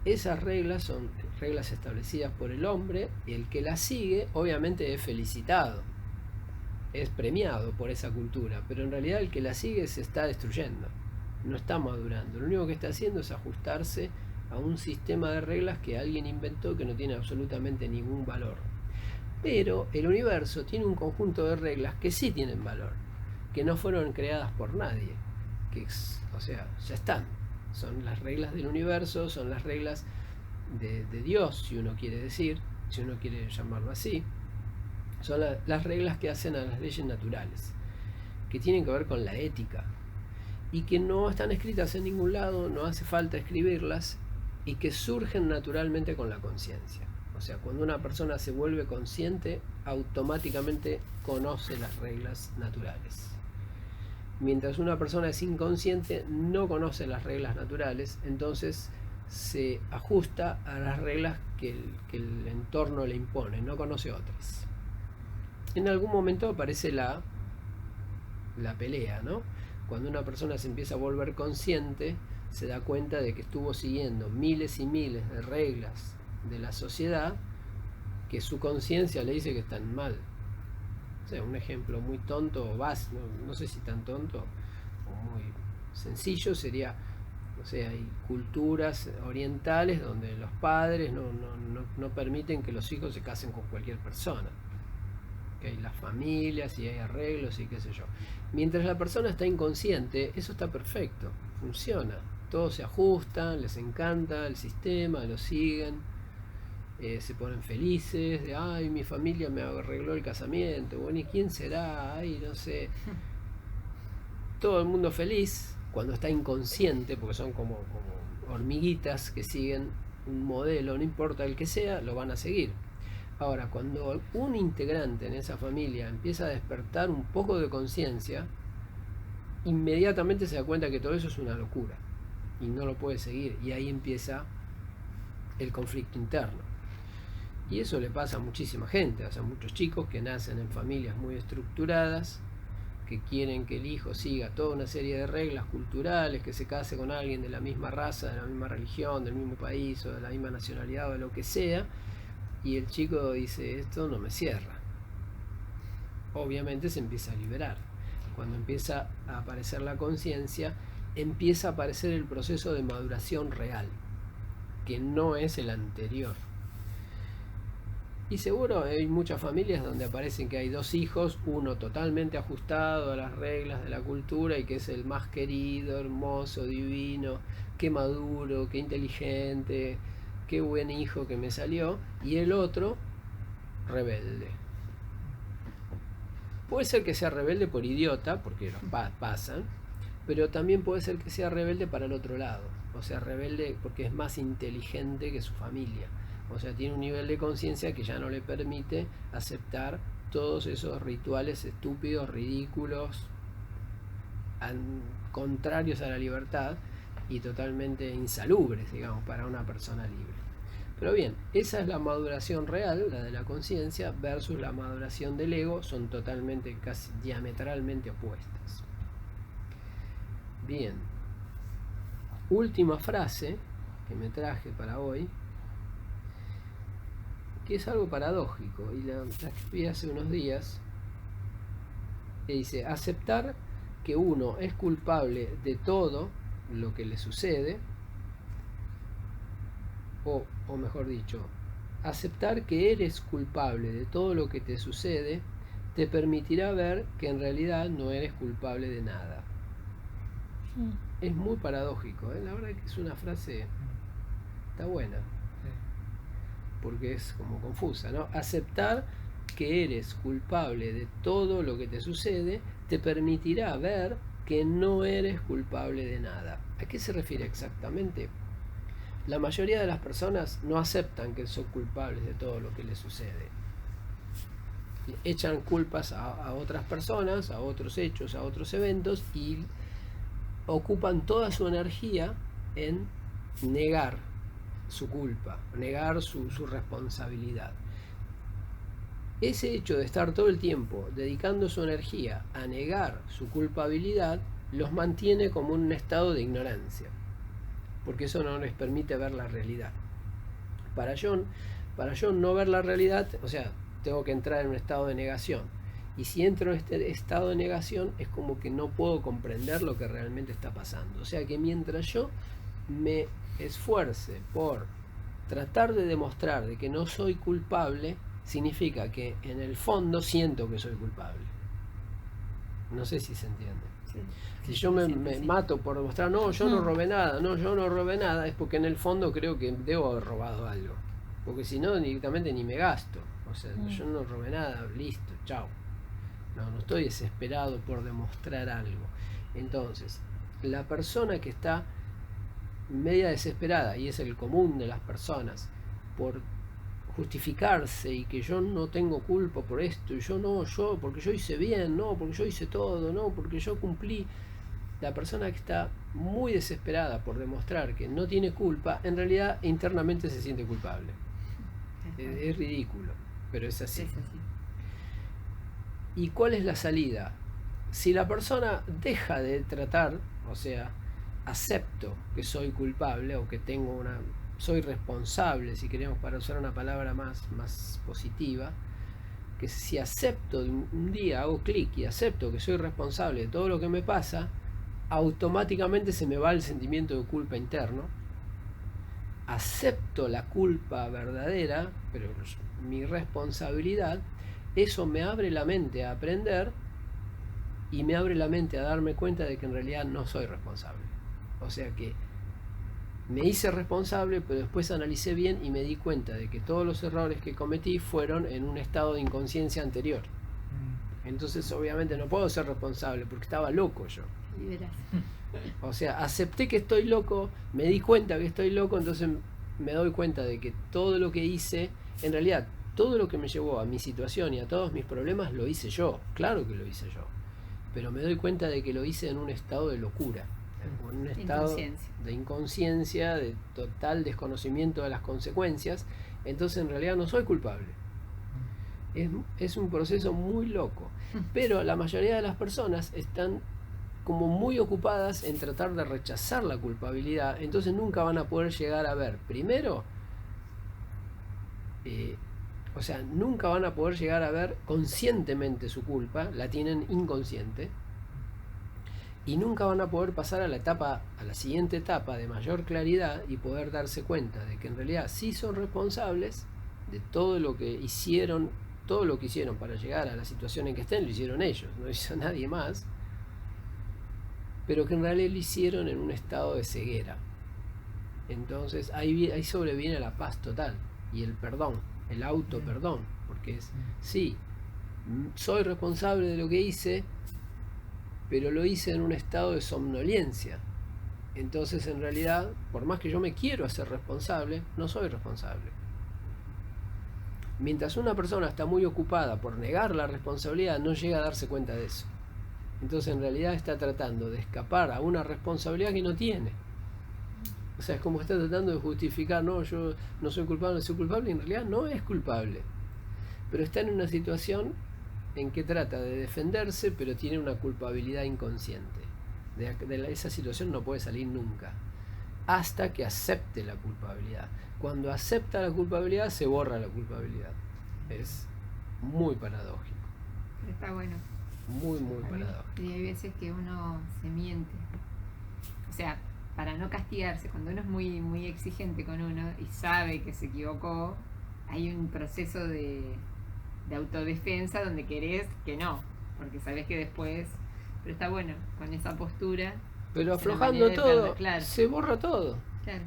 Esas reglas son reglas establecidas por el hombre, y el que las sigue obviamente es felicitado, es premiado por esa cultura, pero en realidad el que la sigue se está destruyendo, no está madurando. Lo único que está haciendo es ajustarse a un sistema de reglas que alguien inventó, que no tiene absolutamente ningún valor. Pero el universo tiene un conjunto de reglas que sí tienen valor, que no fueron creadas por nadie, o sea, ya están. Son las reglas del universo, son las reglas de Dios, si uno quiere decir, si uno quiere llamarlo así. Son las reglas que hacen a las leyes naturales, que tienen que ver con la ética, y que no están escritas en ningún lado, no hace falta escribirlas, y que surgen naturalmente con la conciencia. O sea, cuando una persona se vuelve consciente, automáticamente conoce las reglas naturales. Mientras una persona es inconsciente, no conoce las reglas naturales, entonces se ajusta a las reglas que el entorno le impone, no conoce otras. En algún momento aparece la pelea, ¿no? Cuando una persona se empieza a volver consciente, se da cuenta de que estuvo siguiendo miles y miles de reglas de la sociedad que su conciencia le dice que están mal. O sea, un ejemplo muy tonto o básico, no sé si tan tonto o muy sencillo, sería, no sé, hay culturas orientales donde los padres no permiten que los hijos se casen con cualquier persona, que hay las familias y hay arreglos y qué sé yo. Mientras la persona está inconsciente, eso está perfecto, funciona, todos se ajustan, les encanta el sistema, lo siguen. Se ponen felices, de ay, mi familia me arregló el casamiento, bueno, ¿y quién será? Ay, no sé. Todo el mundo feliz cuando está inconsciente, porque son como hormiguitas que siguen un modelo, no importa el que sea, lo van a seguir. Ahora, cuando un integrante en esa familia empieza a despertar un poco de conciencia, inmediatamente se da cuenta que todo eso es una locura y no lo puede seguir, y ahí empieza el conflicto interno. Y eso le pasa a muchísima gente, o sea, muchos chicos que nacen en familias muy estructuradas, que quieren que el hijo siga toda una serie de reglas culturales, que se case con alguien de la misma raza, de la misma religión, del mismo país o de la misma nacionalidad o de lo que sea, y el chico dice, esto no me cierra. Obviamente se empieza a liberar. Cuando empieza a aparecer la conciencia, empieza a aparecer el proceso de maduración real, que no es el anterior. Y seguro hay muchas familias donde aparecen que hay dos hijos, uno totalmente ajustado a las reglas de la cultura y que es el más querido, hermoso, divino, qué maduro, qué inteligente, qué buen hijo que me salió, y el otro rebelde. Puede ser que sea rebelde por idiota, porque los pasan, pero también puede ser que sea rebelde para el otro lado, o sea, rebelde porque es más inteligente que su familia. O sea, tiene un nivel de conciencia que ya no le permite aceptar todos esos rituales estúpidos, ridículos, contrarios a la libertad y totalmente insalubres, digamos, para una persona libre. Pero bien, esa es la maduración real, la de la conciencia, versus la maduración del ego, son totalmente, casi diametralmente opuestas. Bien, última frase que me traje para hoy, que es algo paradójico, y la escribí hace unos días, que dice: aceptar que uno es culpable de todo lo que le sucede, o mejor dicho, aceptar que eres culpable de todo lo que te sucede, te permitirá ver que en realidad no eres culpable de nada. Es muy paradójico, ¿eh? La verdad que es una frase, está buena, porque es como confusa, ¿no? Aceptar que eres culpable de todo lo que te sucede te permitirá ver que no eres culpable de nada. ¿A qué se refiere exactamente? La mayoría de las personas no aceptan que son culpables de todo lo que les sucede. Echan culpas a otras personas, a otros hechos, a otros eventos, y ocupan toda su energía en negar su culpa, negar su responsabilidad. Ese hecho de estar todo el tiempo dedicando su energía a negar su culpabilidad los mantiene como en un estado de ignorancia, porque eso no les permite ver la realidad. Para yo no ver la realidad, o sea, tengo que entrar en un estado de negación, y si entro en este estado de negación es como que no puedo comprender lo que realmente está pasando. O sea que mientras yo me esfuerce por tratar de demostrar de que no soy culpable, significa que en el fondo siento que soy culpable. No sé si se entiende. Sí. Si yo me mato por demostrar, no, yo no robé nada, es porque en el fondo creo que debo haber robado algo. Porque si no, directamente ni me gasto. O sea, yo no robé nada, listo, chao. No estoy desesperado por demostrar algo. Entonces, la persona que está media desesperada, y es el común de las personas, por justificarse y que yo no tengo culpa por esto, y yo porque yo hice bien, no, porque yo hice todo, no, porque yo cumplí. La persona que está muy desesperada por demostrar que no tiene culpa, en realidad internamente se siente culpable. Es ridículo, pero es así. Es así. ¿Y cuál es la salida? Si la persona deja de tratar, o sea, acepto que soy culpable o que soy responsable, si queremos, para usar una palabra más positiva, que si acepto un día, hago clic y acepto que soy responsable de todo lo que me pasa, automáticamente se me va el sentimiento de culpa interno, acepto la culpa verdadera, pero mi responsabilidad, eso me abre la mente a aprender y me abre la mente a darme cuenta de que en realidad no soy responsable. O sea que me hice responsable, pero después analicé bien y me di cuenta de que todos los errores que cometí fueron en un estado de inconsciencia anterior. Entonces obviamente no puedo ser responsable porque estaba loco yo. Liberás. O sea, acepté que estoy loco, me di cuenta que estoy loco, entonces me doy cuenta de que todo lo que hice, en realidad todo lo que me llevó a mi situación y a todos mis problemas lo hice yo, claro que lo hice yo, pero me doy cuenta de que lo hice en un estado de locura, en un estado de inconsciencia, de total desconocimiento de las consecuencias. Entonces en realidad no soy culpable. Es un proceso muy loco, pero la mayoría de las personas están como muy ocupadas en tratar de rechazar la culpabilidad, entonces nunca van a poder llegar a ver, primero, o sea, nunca van a poder llegar a ver conscientemente su culpa, la tienen inconsciente, y nunca van a poder pasar a la siguiente etapa de mayor claridad y poder darse cuenta de que en realidad sí son responsables de todo lo que hicieron para llegar a la situación en que estén, lo hicieron ellos, no lo hizo nadie más, pero que en realidad lo hicieron en un estado de ceguera. Entonces ahí sobreviene la paz total y el perdón, el auto perdón, porque es, sí, soy responsable de lo que hice, pero lo hice en un estado de somnolencia. Entonces en realidad, por más que yo me quiero hacer responsable, no soy responsable. Mientras una persona está muy ocupada por negar la responsabilidad, no llega a darse cuenta de eso. Entonces en realidad está tratando de escapar a una responsabilidad que no tiene. O sea, es como está tratando de justificar, no, yo no soy culpable, y en realidad no es culpable. Pero está en una situación en que trata de defenderse, pero tiene una culpabilidad inconsciente. De esa situación no puede salir nunca, hasta que acepte la culpabilidad. Cuando acepta la culpabilidad, se borra la culpabilidad. Es muy paradójico. Pero está bueno. Muy paradójico. Y hay veces que uno se miente. O sea, para no castigarse, cuando uno es muy exigente con uno y sabe que se equivocó, hay un proceso de autodefensa donde querés que no, porque sabés que después, pero está bueno, con esa postura. Pero es una aflojando manera de todo, perder, claro. se borra todo. Claro,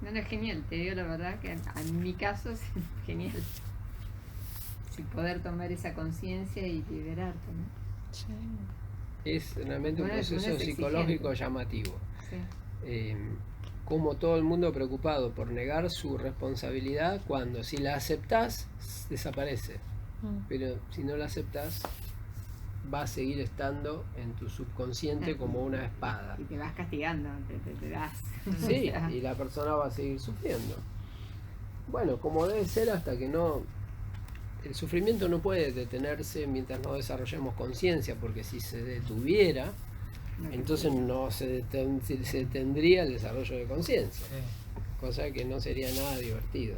no es genial, te digo la verdad que en mi caso es genial. Si poder tomar esa conciencia y liberarte, ¿no? Sí. Es realmente un Bueno, uno proceso es psicológico exigente. llamativo. Sí. Como todo el mundo preocupado por negar su responsabilidad, cuando si la aceptás, desaparece. Pero si no la aceptás, va a seguir estando en tu subconsciente como una espada. Y te vas castigando, te das. Sí, y la persona va a seguir sufriendo. Bueno, como debe ser hasta que no... El sufrimiento no puede detenerse mientras no desarrollemos conciencia, porque si se detuviera, entonces no se detendría el desarrollo de conciencia, cosa que no sería nada divertido.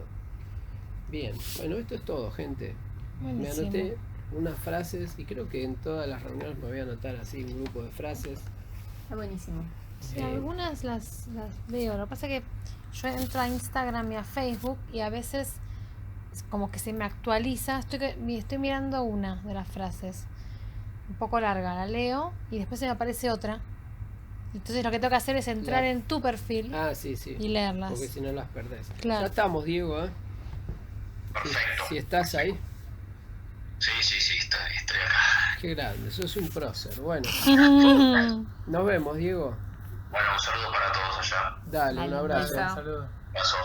Bien, bueno, esto es todo, gente. Buenísimo. Me anoté unas frases y creo que en todas las reuniones me voy a anotar así un grupo de frases. Está buenísimo. Sí, algunas las veo. Lo que pasa es que yo entro a Instagram y a Facebook y a veces es como que se me actualiza. Estoy mirando una de las frases, un poco larga, la leo y después se me aparece otra. Entonces lo que tengo que hacer es entrar en tu perfil Sí, y leerlas. porque si no las perdés. Claro. Ya estamos, Diego, ¿eh? Perfecto. Si estás ahí, Sí, estoy acá. qué grande, sos un prócer. Bueno, nos vemos, Diego. Bueno, un saludo para todos allá. Dale, un Dale, un abrazo. beso. Saludos. Paso.